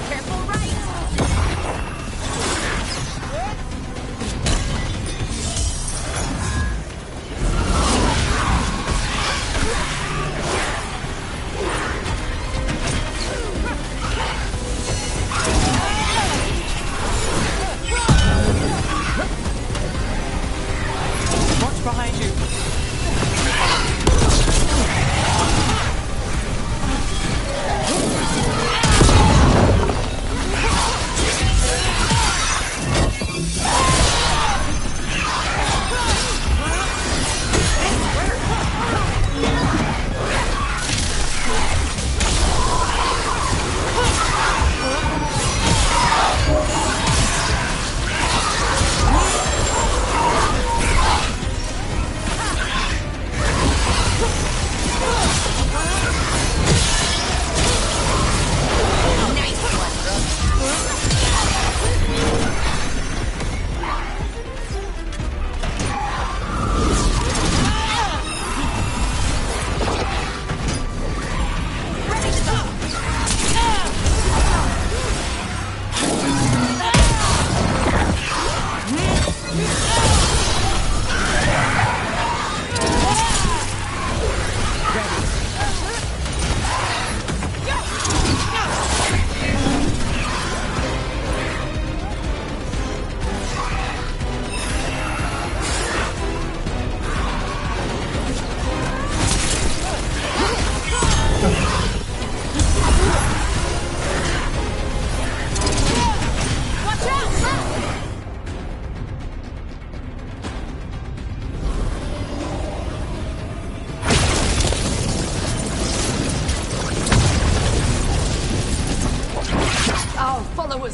Careful right.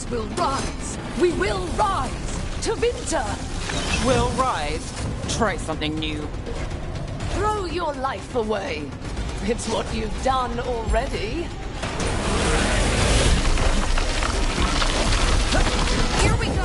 heroes will rise. We will rise to winter. We'll rise. Try something new. Throw your life away. It's what you've done already. Here we go!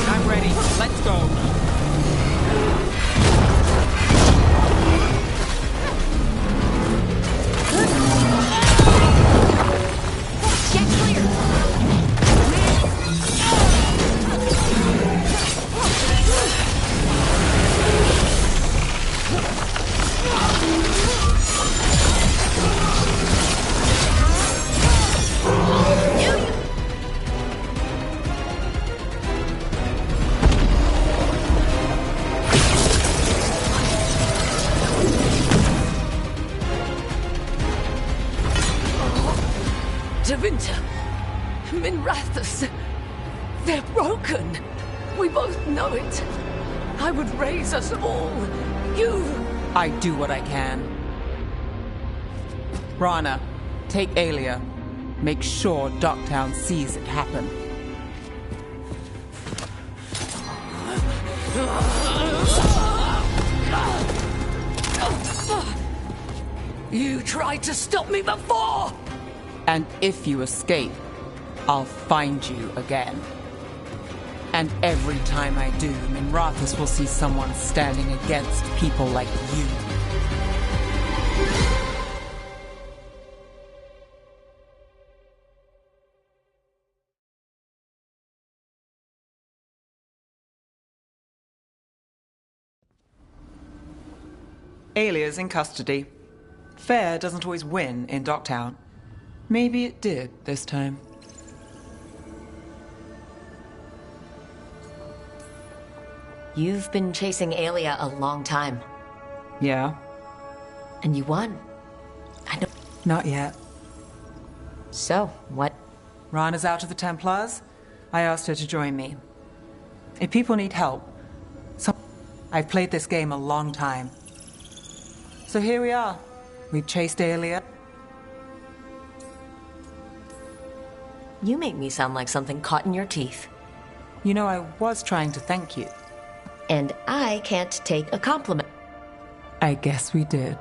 I'm ready. Let's go. Get clear! Devinter, Minrathus, they're broken. We both know it. I would raise us all. You... I do what I can. Rana, take Aelia. Make sure Docktown sees it happen. You tried to stop me before! And if you escape, I'll find you again. And every time I do, Minrathus will see someone standing against people like you. Aelia's in custody. Fair doesn't always win in Docktown. Maybe it did this time. You've been chasing Aelia a long time. Yeah? And you won. I know. Not yet. So, what? Rana's out of the Templars. I asked her to join me. If people need help, I've played this game a long time. So here we are. We've chased Aelia. You make me sound like something caught in your teeth. You know, I was trying to thank you. And I can't take a compliment. I guess we did.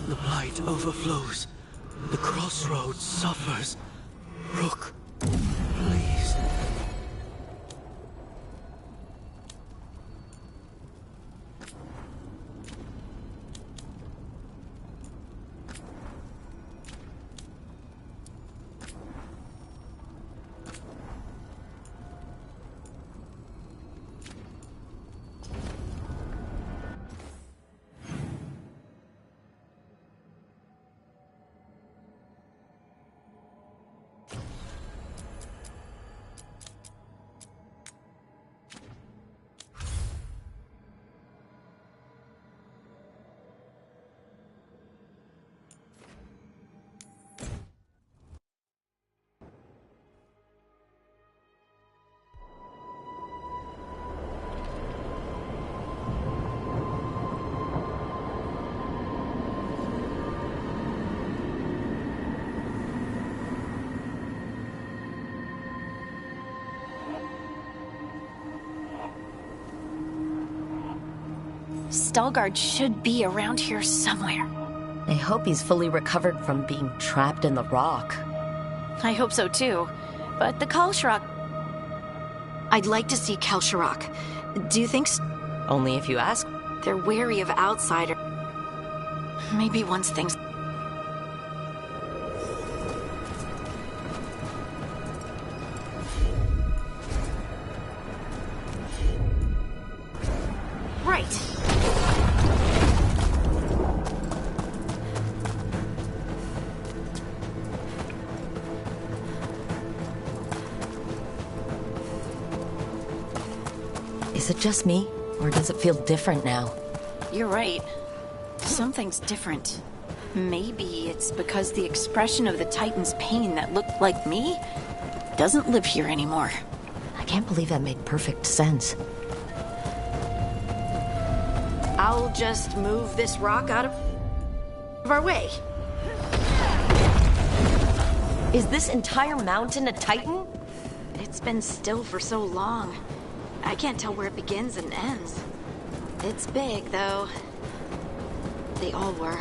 The blight overflows. The crossroads suffers. Rook, please. Stalgard should be around here somewhere. I hope he's fully recovered from being trapped in the rock. I hope so too. But the Kalsharak... I'd like to see Kalsharak. Do you think... Only if you ask. They're wary of outsiders. Maybe once things... Right. Is it just me, or does it feel different now? You're right. Something's different. Maybe it's because the expression of the Titan's pain that looked like me doesn't live here anymore. I can't believe that made perfect sense. I'll just move this rock out of our way. Is this entire mountain a Titan? It's been still for so long. I can't tell where it begins and ends. It's big, though. They all were.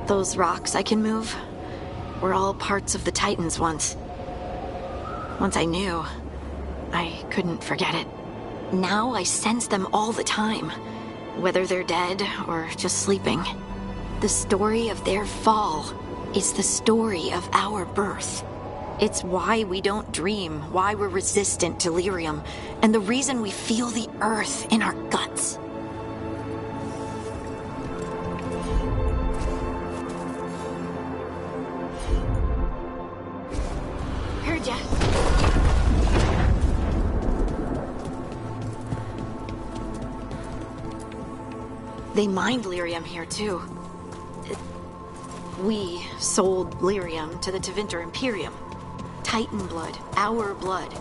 Those rocks I can move were all parts of the Titans once. Once I knew, I couldn't forget it. Now I sense them all the time, whether they're dead or just sleeping. The story of their fall is the story of our birth. It's why we don't dream, why we're resistant to lyrium, and the reason we feel the earth in our guts. Heard ya. They mined lyrium here, too. We sold lyrium to the Tevinter Imperium. Titan blood, our blood,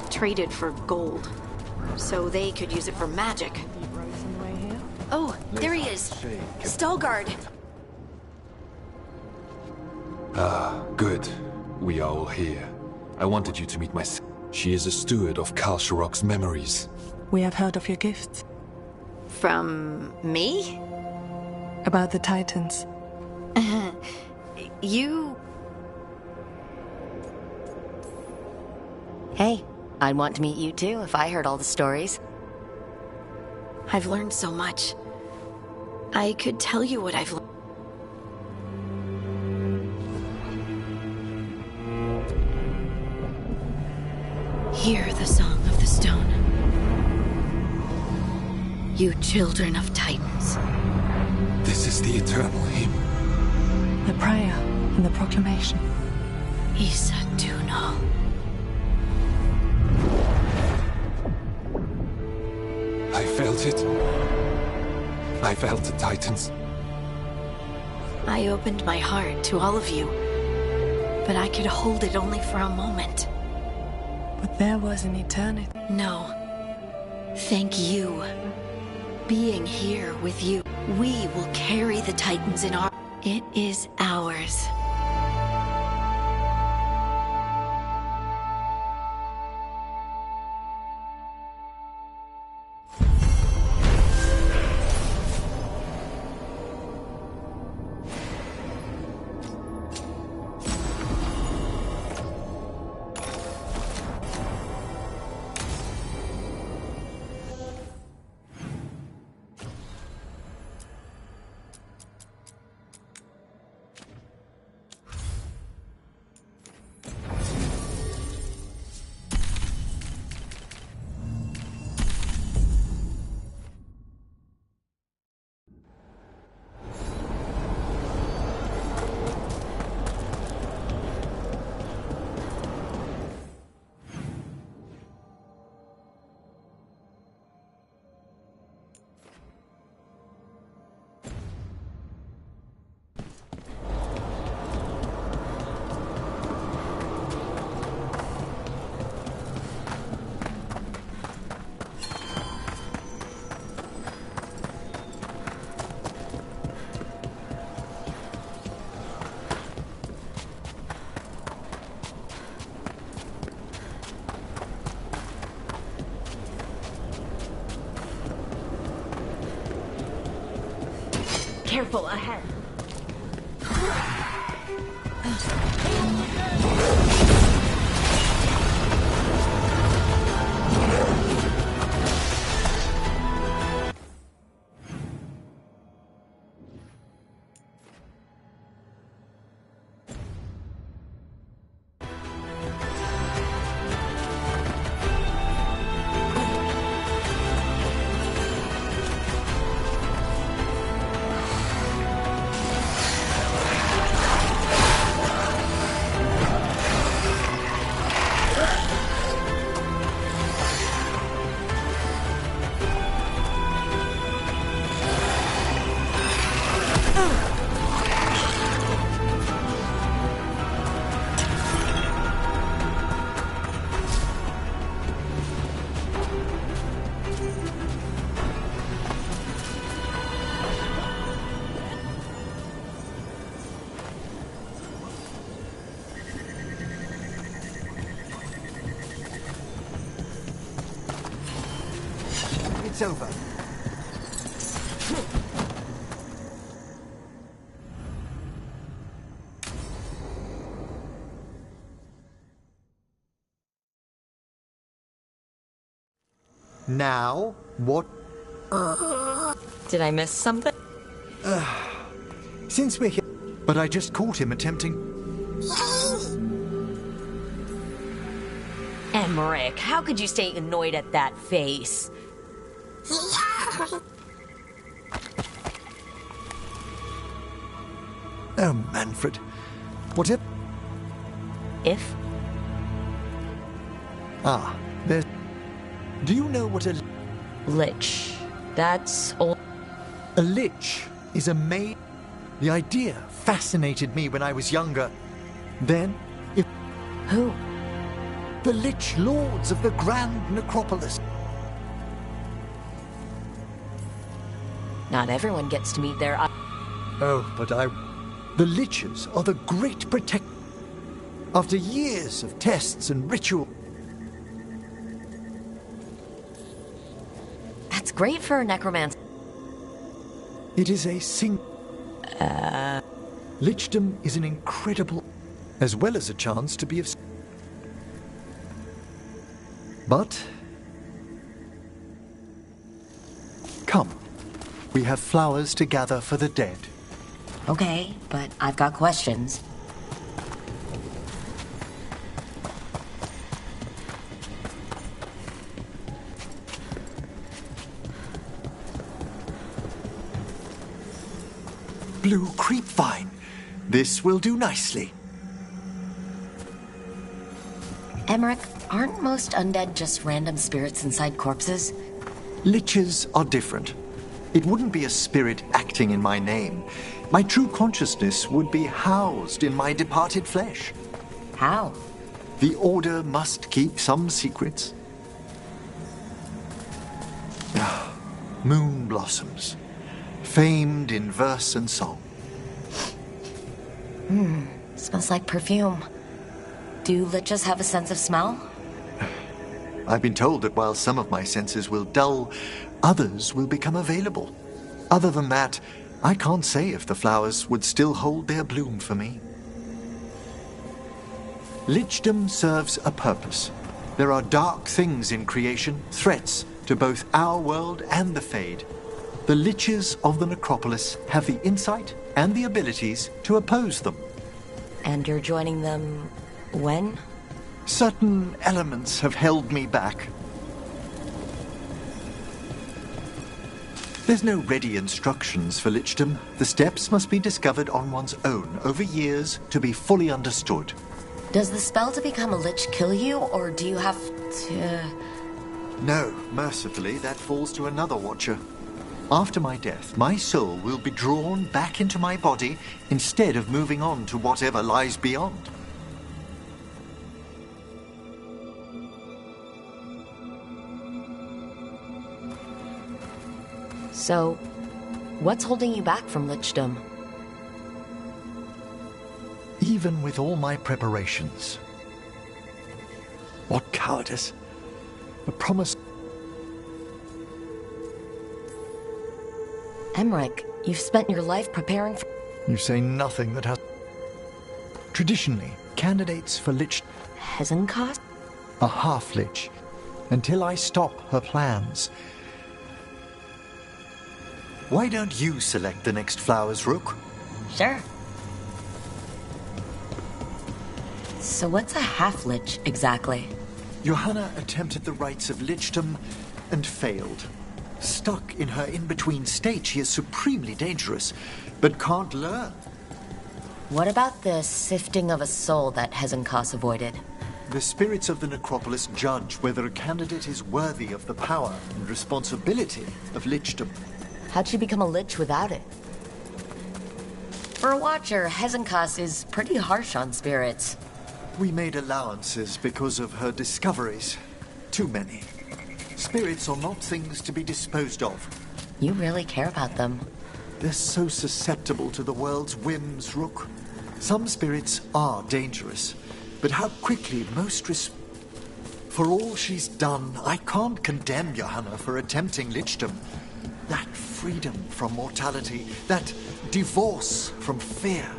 traded for gold. So they could use it for magic. Oh, there he is. Stalgard. Ah, good. We are all here. I wanted you to meet my... She is a steward of Kalsharak's memories. We have heard of your gifts. From me? About the Titans. You... Hey, I'd want to meet you too if I heard all the stories. I've learned so much. I could tell you what I've learned. Hear the song of the stone. You children of Titans. This is the eternal hymn. The prayer and the proclamation. Isa Tuno. I felt it. I felt the Titans. I opened my heart to all of you, but I could hold it only for a moment. But there was an eternity. No. Thank you. Being here with you, we will carry the Titans in our... It is ours. Careful ahead. It's over. Now, what? Did I miss something? Since we're here... But I just caught him attempting... Emmerich, how could you stay annoyed at that face? Oh, Manfred. What if... If? Ah, there's... Do you know what a... Lich. That's all... A lich is a maid... The idea fascinated me when I was younger. Then, if... Who? The Lich Lords of the Grand Necropolis. Not everyone gets to meet their... Oh, but The Liches are the great protect... After years of tests and ritual... That's great for a necromancer. It is a Lichdom is an incredible... As well as a chance to be of... But... Come. We have flowers to gather for the dead. Okay, but I've got questions. Blue creepvine. This will do nicely. Emmerich, aren't most undead just random spirits inside corpses? Liches are different. It wouldn't be a spirit acting in my name. My true consciousness would be housed in my departed flesh. How? The Order must keep some secrets. Moon blossoms, famed in verse and song. Smells like perfume. Do liches have a sense of smell? I've been told that while some of my senses will dull, others will become available. Other than that, I can't say if the flowers would still hold their bloom for me. Lichdom serves a purpose. There are dark things in creation, threats to both our world and the Fade. The Liches of the Necropolis have the insight and the abilities to oppose them. And you're joining them when? Certain elements have held me back. There's no ready instructions for Lichdom. The steps must be discovered on one's own over years to be fully understood. Does the spell to become a lich kill you, or do you have to... No, mercifully, that falls to another watcher. After my death, my soul will be drawn back into my body instead of moving on to whatever lies beyond. So, what's holding you back from Lichdom? Even with all my preparations. What cowardice. The promise... Emmerich, You've spent your life preparing for... You say nothing that has... Traditionally, candidates for Lich... Hezenkos? A half-Lich. Until I stop her plans. Why don't you select the next flowers, Rook? Sure. So what's a half-Lich, exactly? Johanna attempted the rites of Lichdom and failed. Stuck in her in-between state, she is supremely dangerous, but can't learn. What about the sifting of a soul that Hezenkos avoided? The spirits of the necropolis judge whether a candidate is worthy of the power and responsibility of Lichdom. How'd she become a Lich without it? For a Watcher, Hezenkos is pretty harsh on spirits. We made allowances because of her discoveries. Too many. Spirits are not things to be disposed of. You really care about them. They're so susceptible to the world's whims, Rook. Some spirits are dangerous, but how quickly most For all she's done, I can't condemn Johanna for attempting Lichdom. That freedom from mortality, that divorce from fear.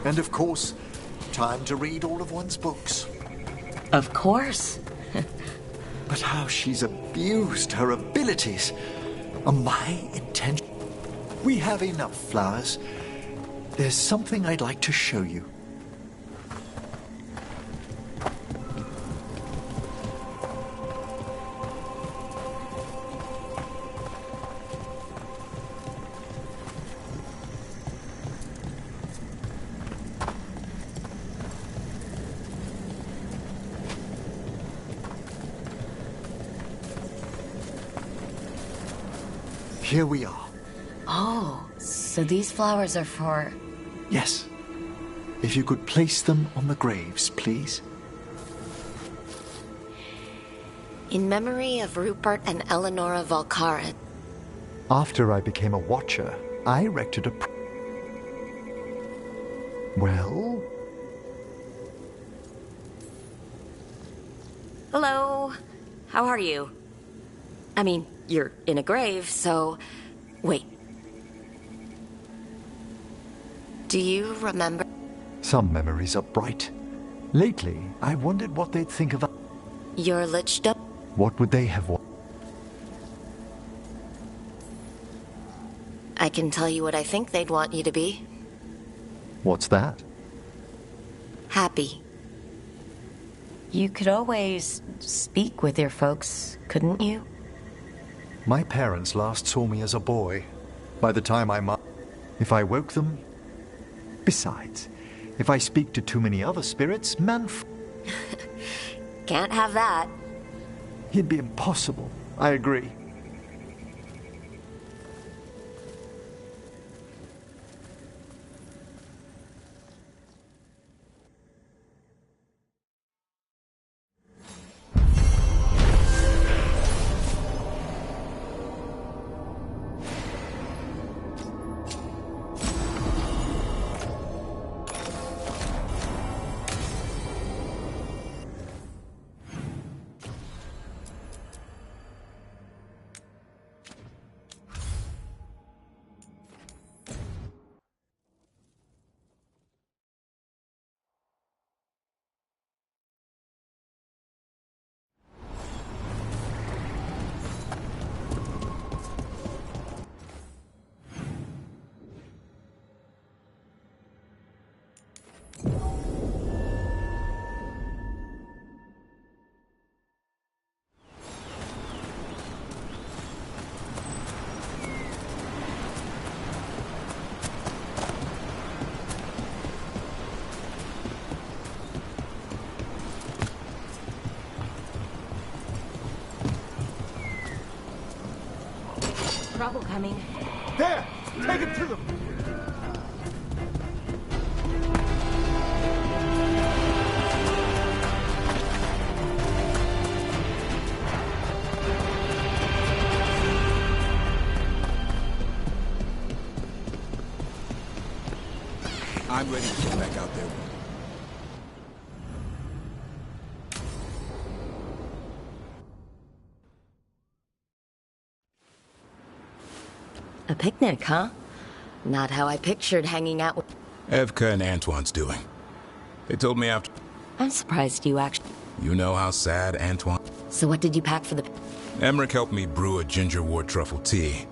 And of course, time to read all of one's books. Of course. But how she's abused her abilities are my intention. We have enough flowers. There's something I'd like to show you. Here we are. Oh, so these flowers are for... Yes. If you could place them on the graves, please. In memory of Rupert and Eleonora Valkarin. After I became a Watcher, I erected a... Well? Hello. How are you? I mean, you're in a grave, so... Wait. Do you remember? Some memories are bright. Lately, I wondered what they'd think of... Your Lichdom? What would they have wanted? I can tell you what I think they'd want you to be. What's that? Happy. You could always speak with your folks, couldn't you? My parents last saw me as a boy. By the time if I woke them... Besides, if I speak to too many other spirits, Can't have that. It'd be impossible. I agree. Trouble coming. There! Take him to them! I'm ready to get back out there. A picnic, huh? Not how I pictured hanging out with... Evka and Antoine's doing. They told me after... I'm surprised you actually... You know how sad Antoine... So what did you pack for the... Emmerich helped me brew a gingerwort truffle tea.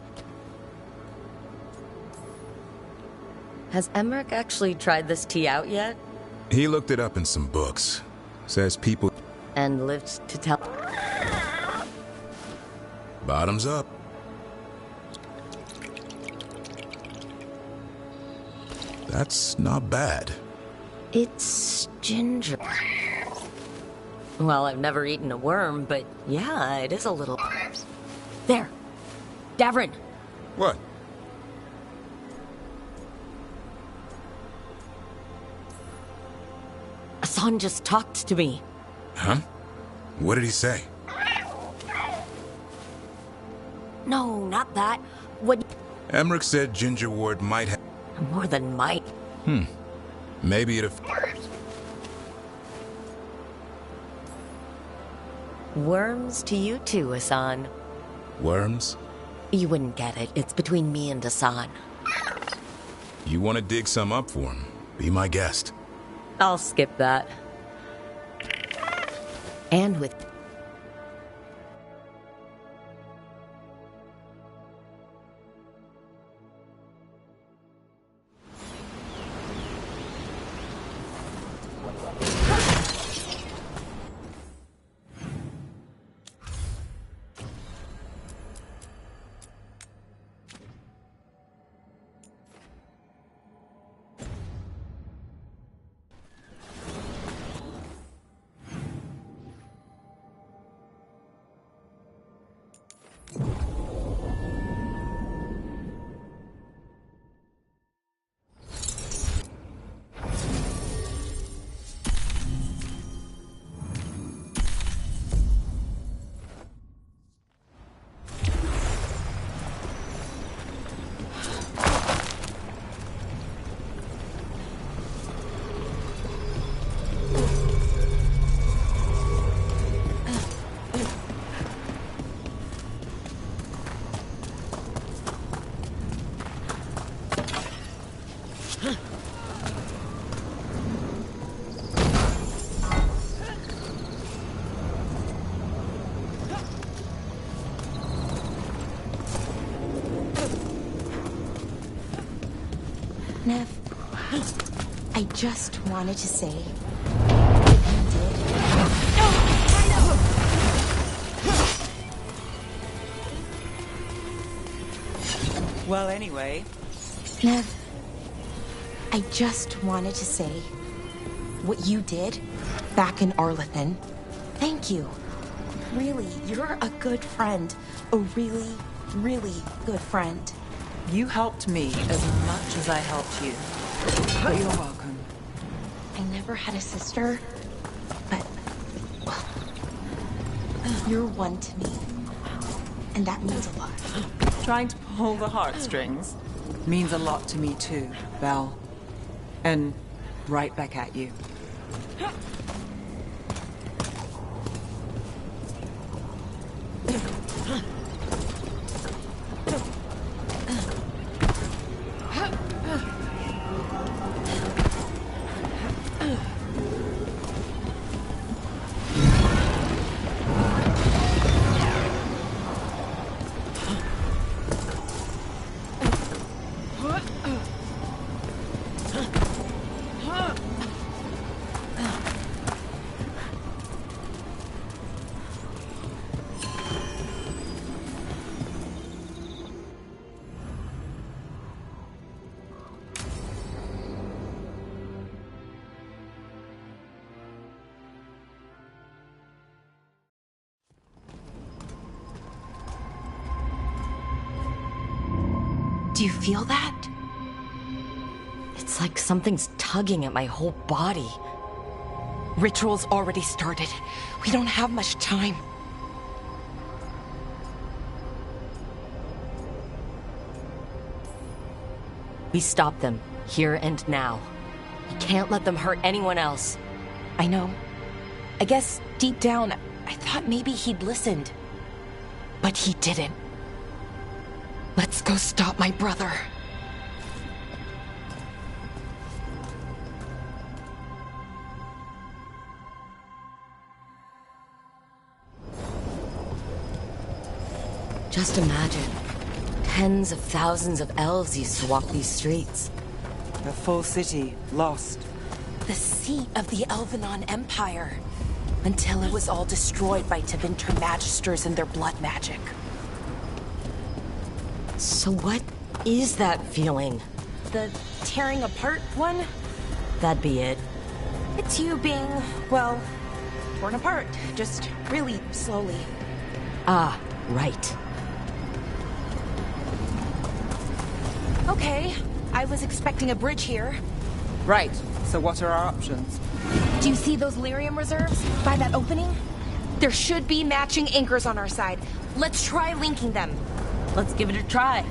Has Emmerich actually tried this tea out yet? He looked it up in some books. Says people... And lived to tell... Bottoms up. That's not bad. It's ginger. Well, I've never eaten a worm, but yeah, it is a little... There. Davrin. What? Hassan just talked to me. Huh? What did he say? No, not that. What... Emmerich said gingerwort might have... More than might. Maybe it'd... Worms to you too, Hassan. Worms? You wouldn't get it. It's between me and Hassan. You want to dig some up for him? Be my guest. I'll skip that. And with... Nev, hey, I just wanted to say... Well, anyway... Nev, I just wanted to say... What you did back in Arlethan, thank you. Really, you're a good friend. A really, really good friend. You helped me as much as I helped you. But you're welcome. I never had a sister, but, well, you're one to me. And that means a lot. Trying to pull the heartstrings means a lot to me too, Belle. And right back at you. Do you feel that? It's like something's tugging at my whole body. Ritual's already started. We don't have much time. We stop them, here and now. We can't let them hurt anyone else. I know. I guess deep down, I thought maybe he'd listened. But he didn't. Let's go stop my brother. Just imagine. Tens of thousands of elves used to walk these streets. A full city, lost. The seat of the Elvenon Empire. Until it was all destroyed by Tevinter Magisters and their blood magic. So what is that feeling? The tearing apart one? That'd be it. It's you being, well, torn apart. Just really slowly. Ah, right. Okay, I was expecting a bridge here. Right, so what are our options? Do you see those lyrium reserves by that opening? There should be matching anchors on our side. Let's try linking them. Let's give it a try.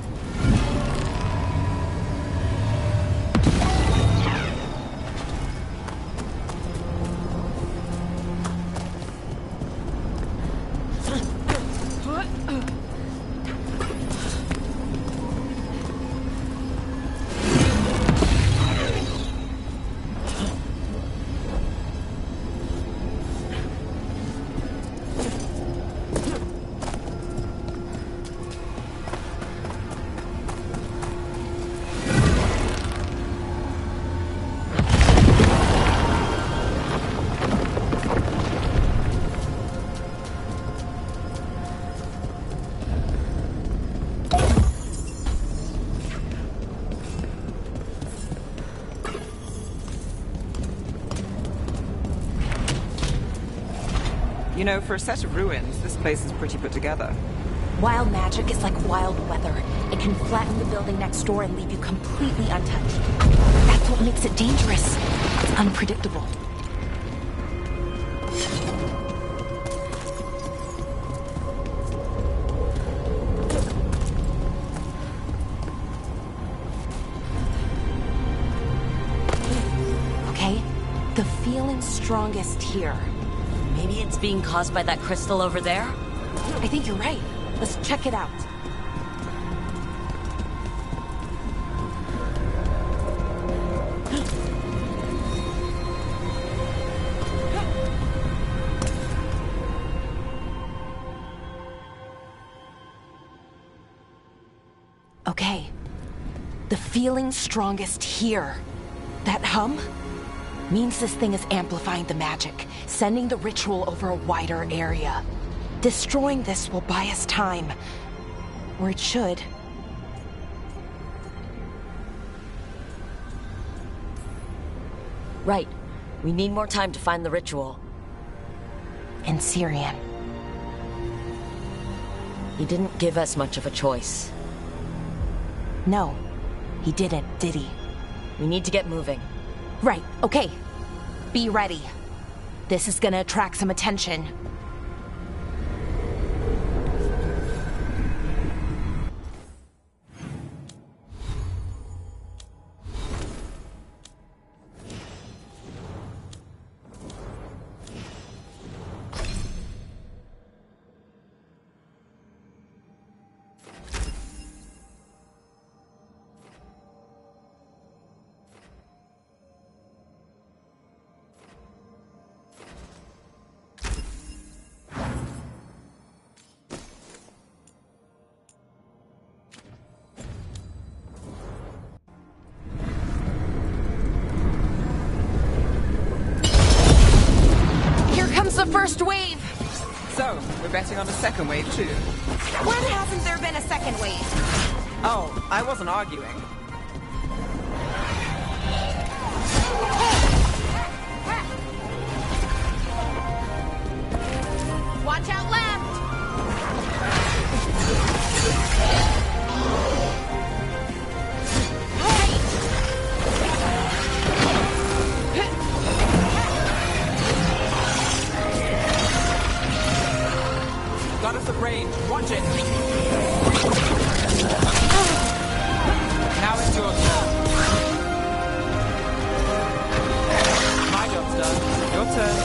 You know, for a set of ruins, this place is pretty put together. Wild magic is like wild weather. It can flatten the building next door and leave you completely untouched. That's what makes it dangerous. It's unpredictable. Okay, the feeling's strongest here. Maybe it's being caused by that crystal over there? I think you're right. Let's check it out. Okay. The feeling's strongest here. That hum means this thing is amplifying the magic, sending the ritual over a wider area. Destroying this will buy us time. Or it should. Right. We need more time to find the ritual. And Syrian. He didn't give us much of a choice. No, he didn't, did he? We need to get moving. Right, okay. Be ready. This is gonna attract some attention. The first wave! So, we're betting on a second wave too? When hasn't there been a second wave? Oh, I wasn't arguing. Watch out left! Got us at range. Watch it. Now it's your turn. My job's done. Your turn.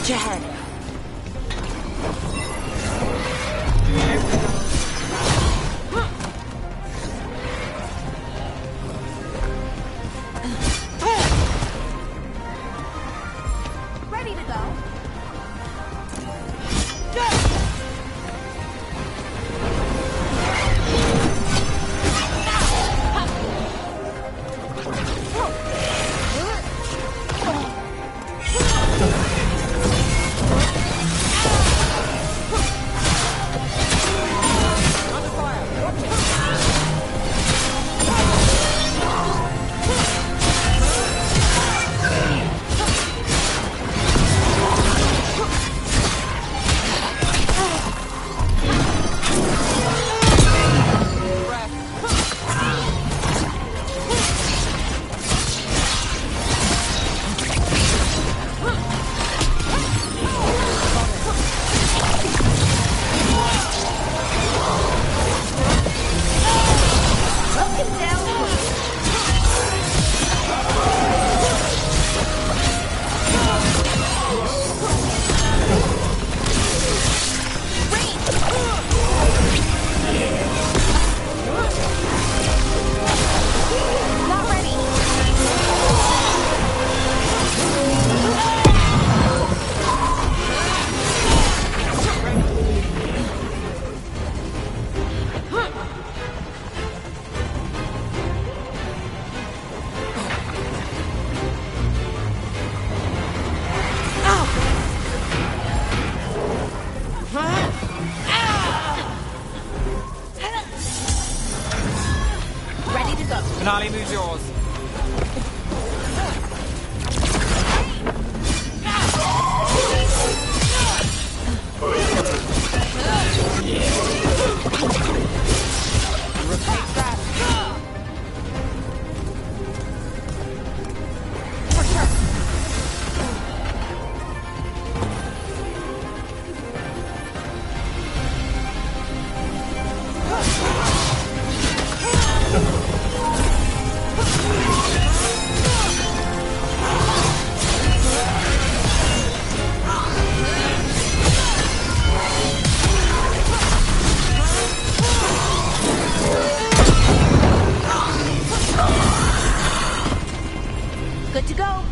Watch ahead. Ready to go. Finale moves yours. Good to go.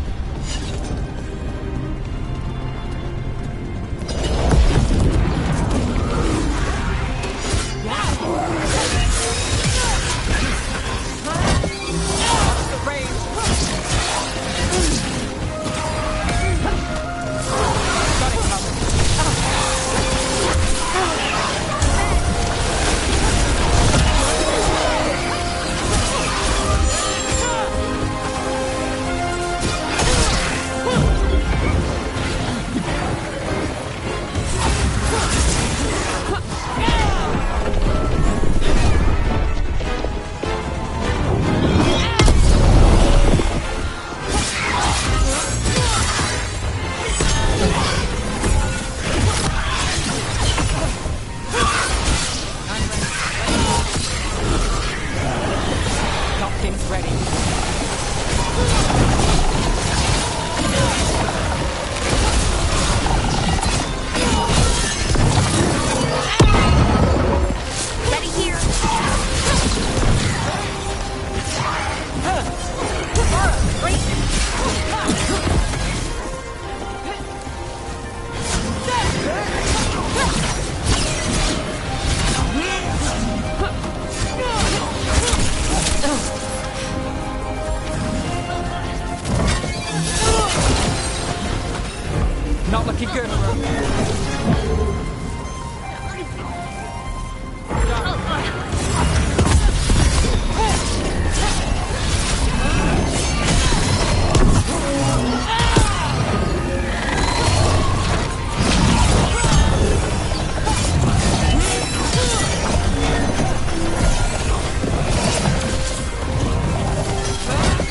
Not looking good.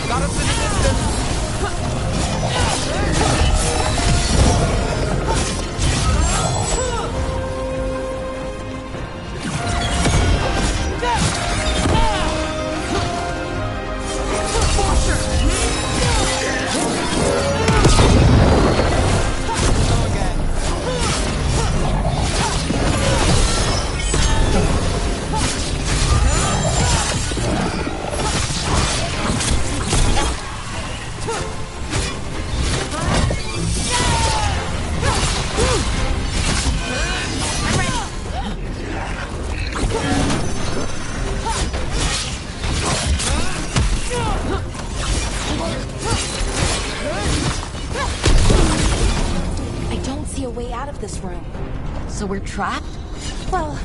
Got us in the distance. of this room. So we're trapped? Well,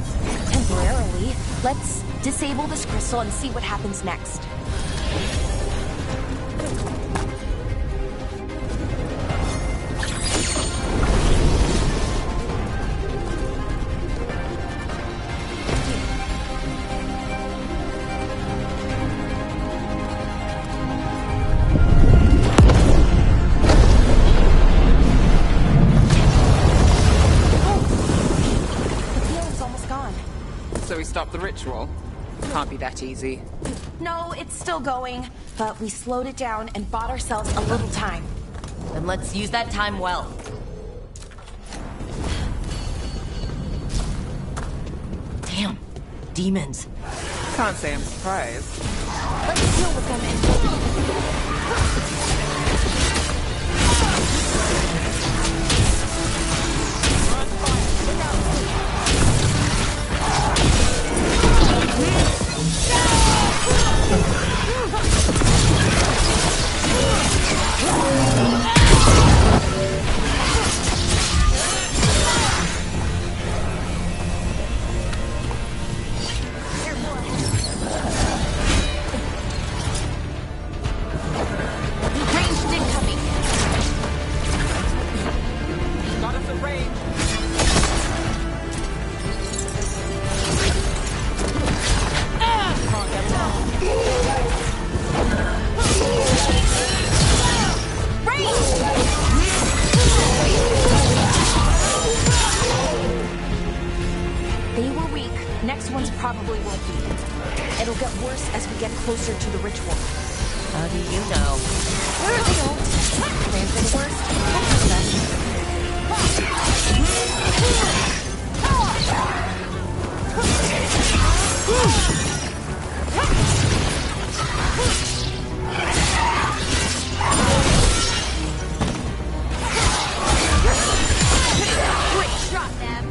temporarily. Let's disable this crystal and see what happens next. So we stopped the ritual? Can't be that easy. No, it's still going, but we slowed it down and bought ourselves a little time. Then let's use that time well. Damn. Demons. Can't say I'm surprised. Let's deal with them and... Probably won't be. It'll get worse as we get closer to the ritual. How do you know? I don't. Plan for the worst, hope for the best. Great shot, Neb.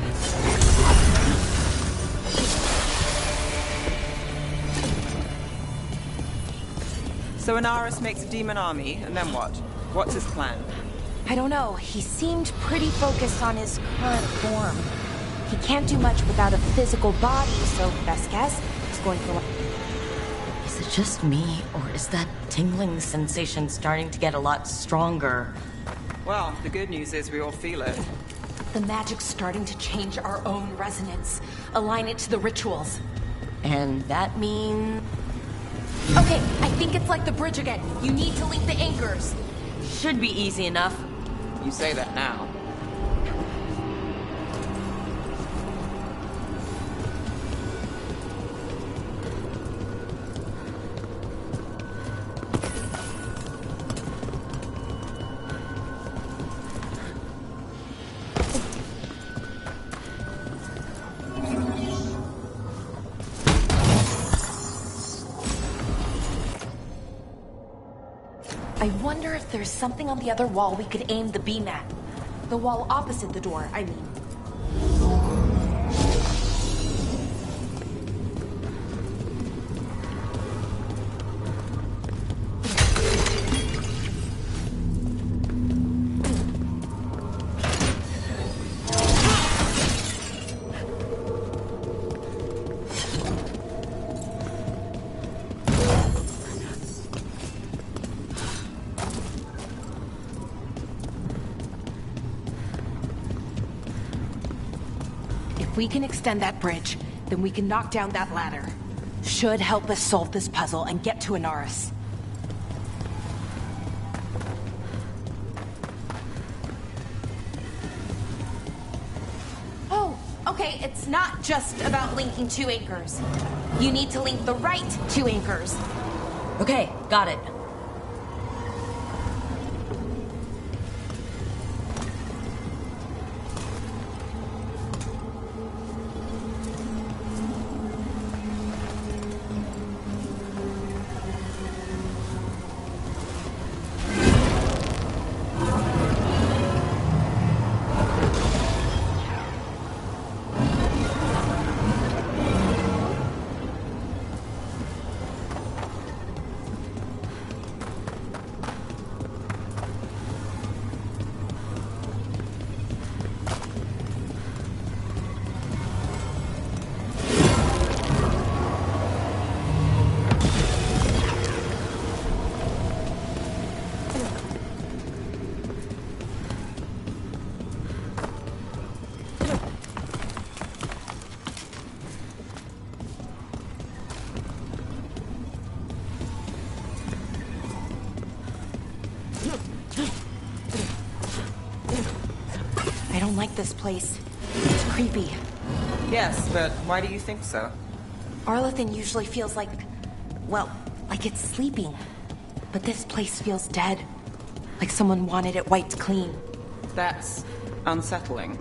So Inaris makes a demon army, and then what? What's his plan? I don't know. He seemed pretty focused on his current form. He can't do much without a physical body, so best guess, he's going for... Is it just me, or is that tingling sensation starting to get a lot stronger? Well, the good news is we all feel it. The magic's starting to change our own resonance. Align it to the rituals. And that means... Okay, I think it's like the bridge again. You need to link the anchors. Should be easy enough. You say that now. I wonder if there's something on the other wall we could aim the beam at. The wall opposite the door, I mean. If we can extend that bridge, then we can knock down that ladder. Should help us solve this puzzle and get to Inaris. Oh, okay, it's not just about linking two anchors. You need to link the right two anchors. Okay, got it. don't like this place. It's creepy. Yes, but why do you think so? Arlethan usually feels like, well, like it's sleeping. But this place feels dead. Like someone wanted it wiped clean. That's unsettling.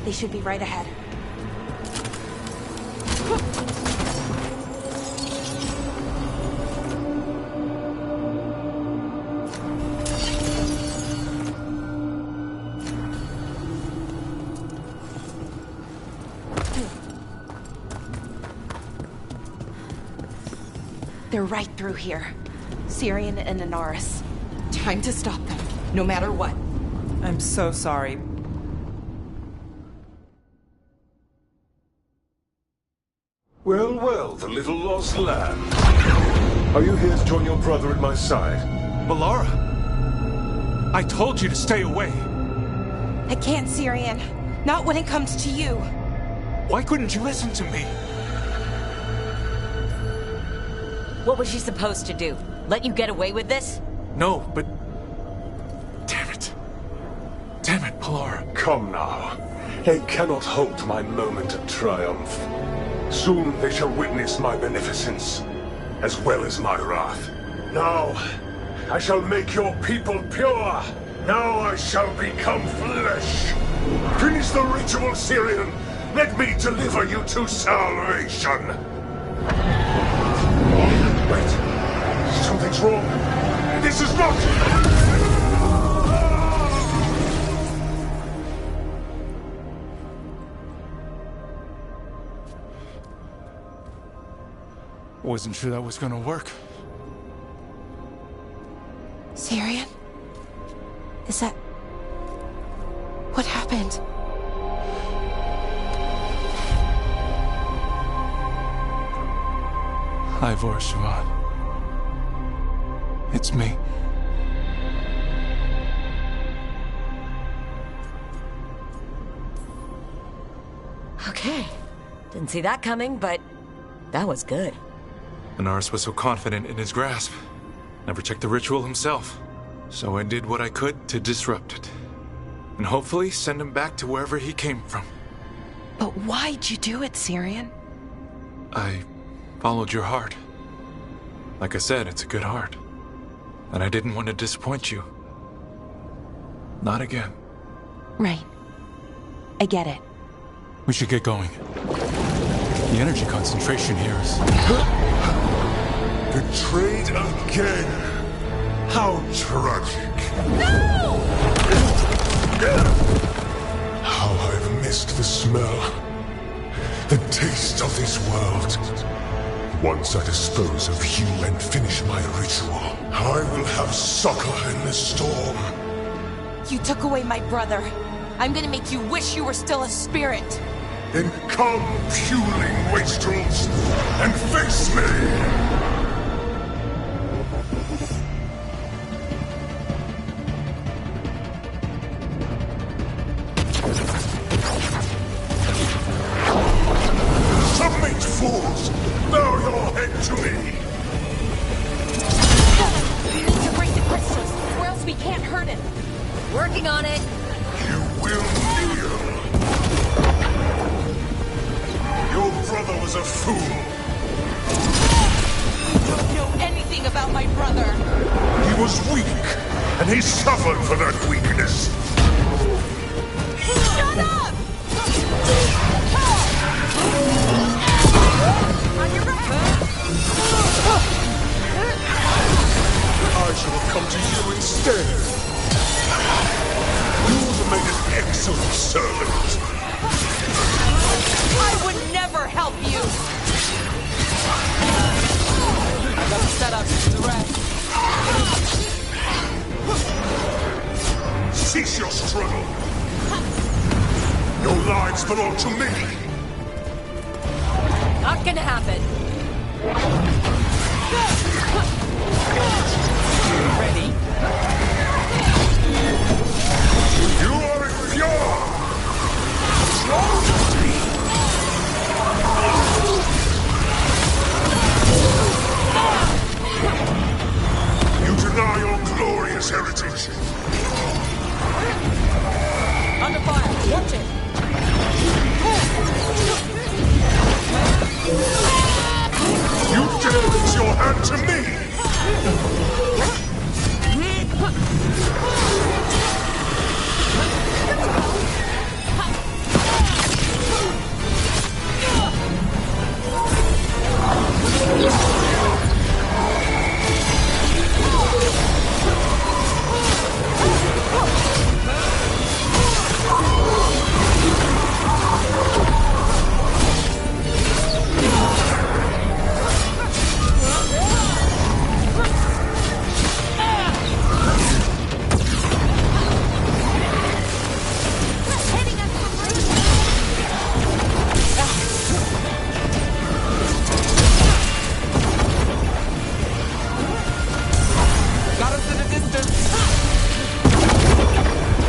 They should be right ahead. They're right through here. Syrian and Inaris. Time to stop them, no matter what. I'm so sorry. Well, well, the little lost lamb. Are you here to join your brother at my side? Melara! I told you to stay away. I can't, Syrian. Not when it comes to you. Why couldn't you listen to me? What was she supposed to do? Let you get away with this? No, but... Damn it. Damn it, Melara. Come now. They cannot halt my moment of triumph. Soon they shall witness my beneficence, as well as my wrath. Now, I shall make your people pure. Now I shall become flesh. Finish the ritual, Syrian. Let me deliver you to salvation. Wait. Something's wrong. This is not... Wasn't sure that was gonna work. Syrian? Is that... What happened? Ivor Siobhan. It's me. Okay. Didn't see that coming, but that was good. Anaris was so confident in his grasp. Never checked the ritual himself. So I did what I could to disrupt it. And hopefully send him back to wherever he came from. But why'd you do it, Syrian? I followed your heart. Like I said, it's a good heart. And I didn't want to disappoint you. Not again. Right. I get it. We should get going. The energy concentration here is... Betrayed again! How tragic. No! How I've missed the smell, the taste of this world. Once I dispose of you and finish my ritual, I will have succor in the storm. You took away my brother. I'm gonna make you wish you were still a spirit. Then come, puling wastrels, and face me! Submit, fools! Bow your head to me! We need to break the crystals, or else we can't hurt him. Working on it. You will kneel! Your brother was a fool! You don't know anything about my brother! He was weak, and he suffered for that weakness! Shut up! On your right! I should have come to you instead! You would have made an excellent servant! I would never help you! I got the setup to the rest. Cease your struggle! Your lives belong to me! Not gonna happen. Ready? You are impure! You deny your glorious heritage! Under fire! Watch it! You dare raise your hand to me!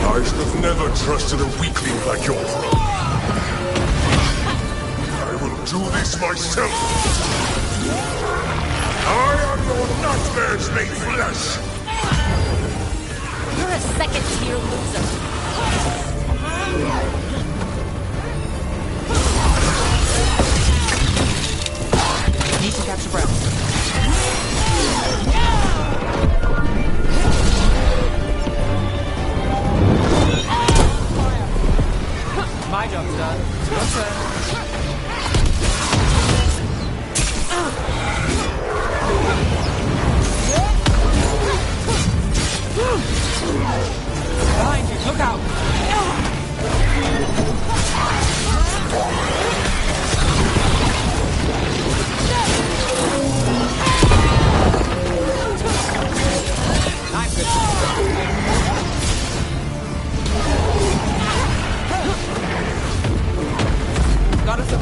I should have never trusted a weakling like your brother. I will do this myself. I am your nightmares made flesh. You're a second-tier loser. Need to catch your breath. My job's done. Your turn. Behind you, look out! Nice, good. Got us a...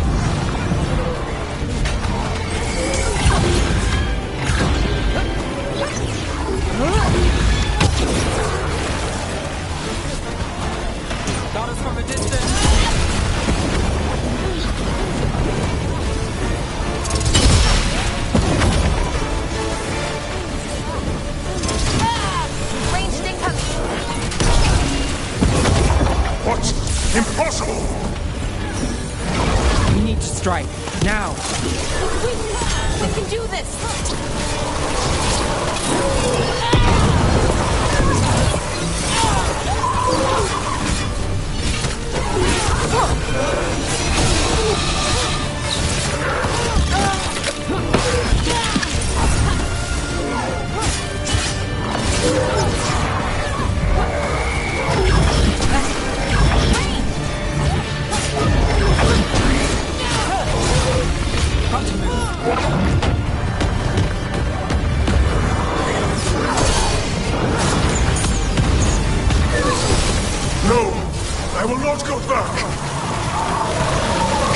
Got us from a distance. What? Impossible! We need to strike. Now! We can do this! No! I will not go back!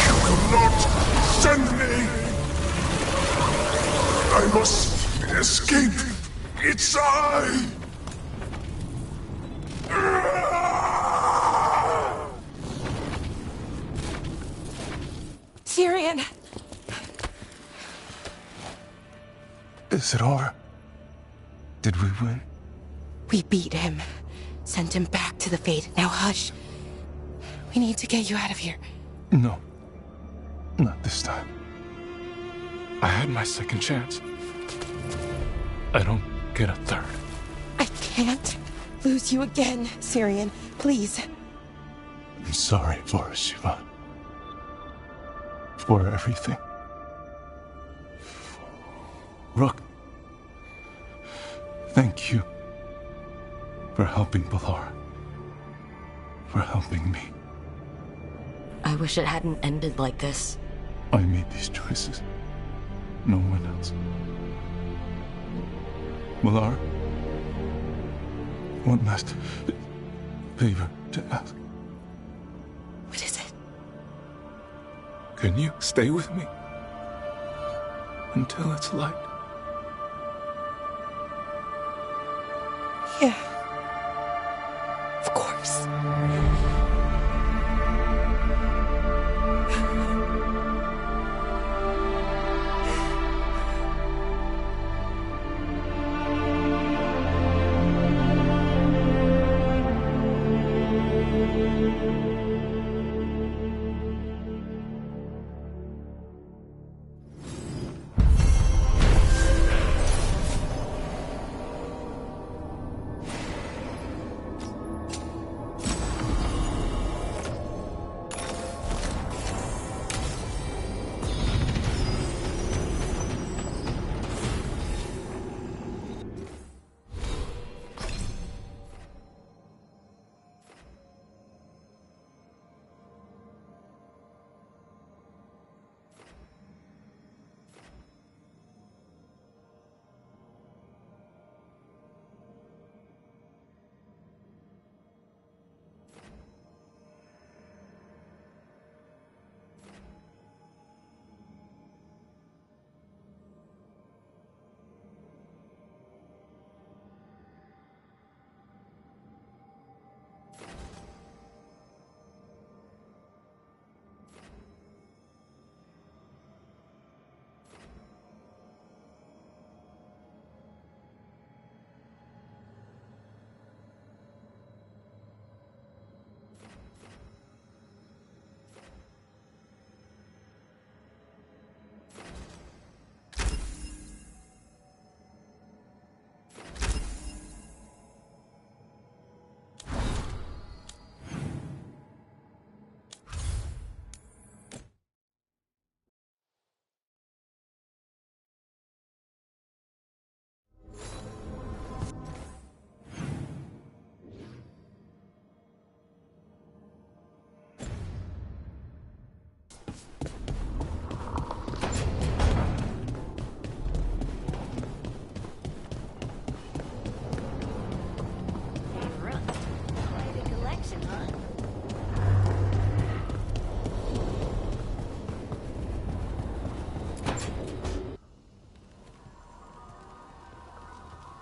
You will not send me! I must escape! It's I! Syrian! Is it over? Did we win? We beat him. Sent him back to the Fade. Now hush. We need to get you out of here. No. Not this time. I had my second chance. I don't get a third. I can't lose you again, Syrian. Please. I'm sorry for us, Siobhan. For everything. Rook. Thank you. For helping Balara. For helping me. I wish it hadn't ended like this. I made these choices. No one else. Balara? One last favor to ask. What is it? Can you stay with me? Until it's light? Yeah. Of course.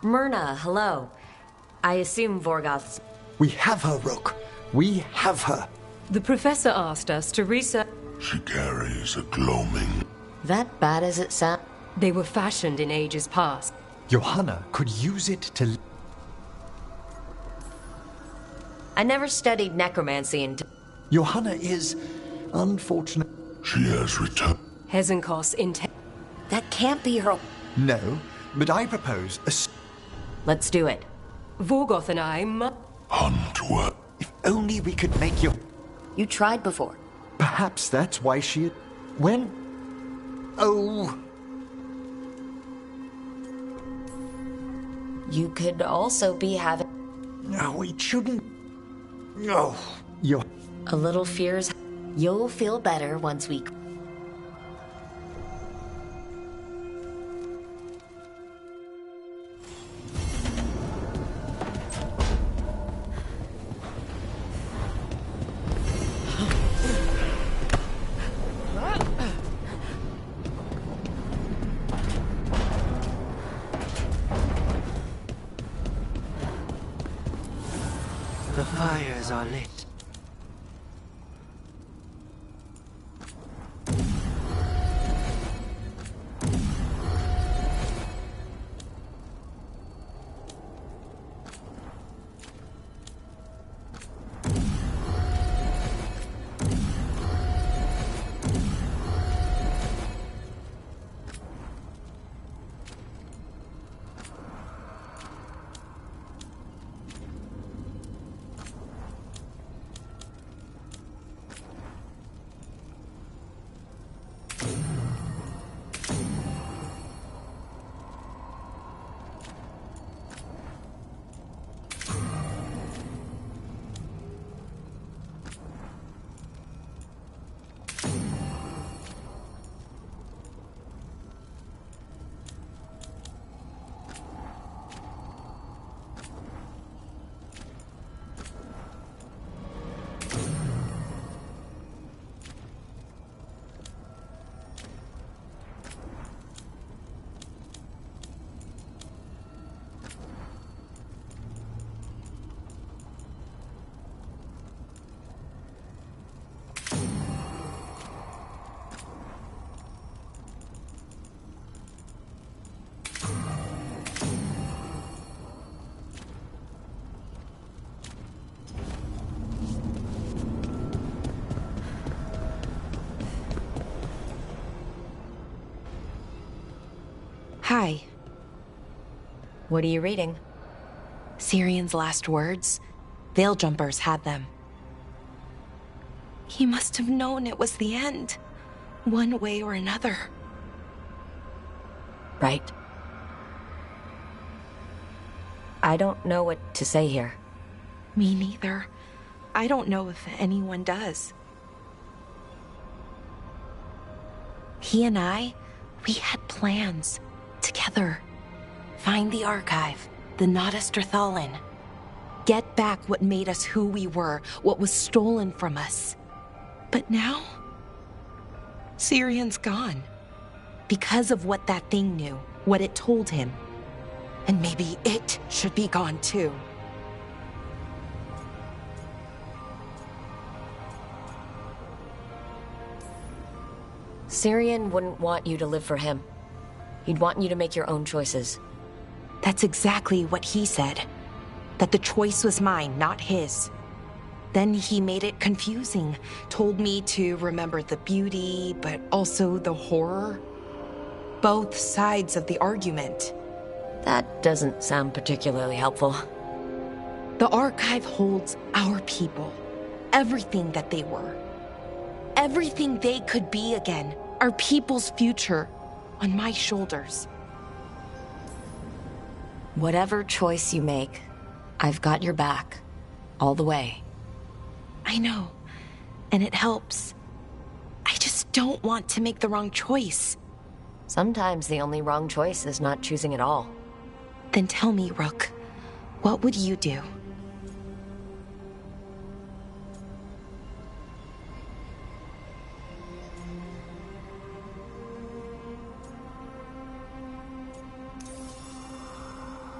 Myrna, hello. I assume Vorgoth's... We have her, Rook. We have her. The professor asked us to research... She carries a gloaming. That bad as it sounds? They were fashioned in ages past. Johanna could use it to... I never studied necromancy until... Johanna is unfortunate. She has returned. Hezenkos intent. That can't be her... No, but I propose a... Let's do it. Vorgoth and I Onward. If only we could make you... You tried before. Perhaps that's why she... When... Oh... You could also be having... No, it shouldn't... No. You're... A little fears... You'll feel better once we... The fires are lit. Hi. What are you reading? Syrian's last words. Veil Jumpers had them. He must have known it was the end, one way or another. Right. I don't know what to say here. Me neither. I don't know if anyone does. He and I, we had plans. Together. Find the archive, the Nada Strathalin. Get back what made us who we were, what was stolen from us. But now, Syrian's gone. Because of what that thing knew, what it told him. And maybe it should be gone too. Syrian wouldn't want you to live for him. He'd want you to make your own choices. That's exactly what he said. That the choice was mine, not his. Then he made it confusing. Told me to remember the beauty, but also the horror. Both sides of the argument. That doesn't sound particularly helpful. The archive holds our people. Everything that they were. Everything they could be again. Our people's future. On my shoulders. Whatever choice you make, I've got your back. All the way. I know. And it helps. I just don't want to make the wrong choice. Sometimes the only wrong choice is not choosing at all. Then tell me, Rook, what would you do?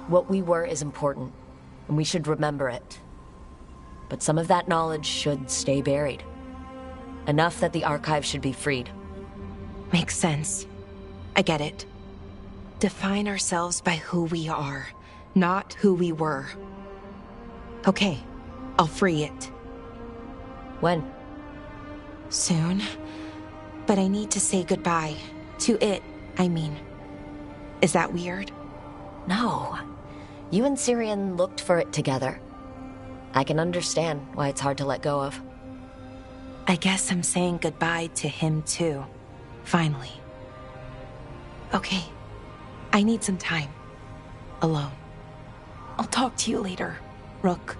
What we were is important, and we should remember it. But some of that knowledge should stay buried. Enough that the archive should be freed. Makes sense. I get it. Define ourselves by who we are, not who we were. Okay, I'll free it. When? Soon. But I need to say goodbye. To it, I mean. Is that weird? No. You and Syrian looked for it together. I can understand why it's hard to let go of. I guess I'm saying goodbye to him too. Finally. Okay. I need some time. Alone. I'll talk to you later, Rook.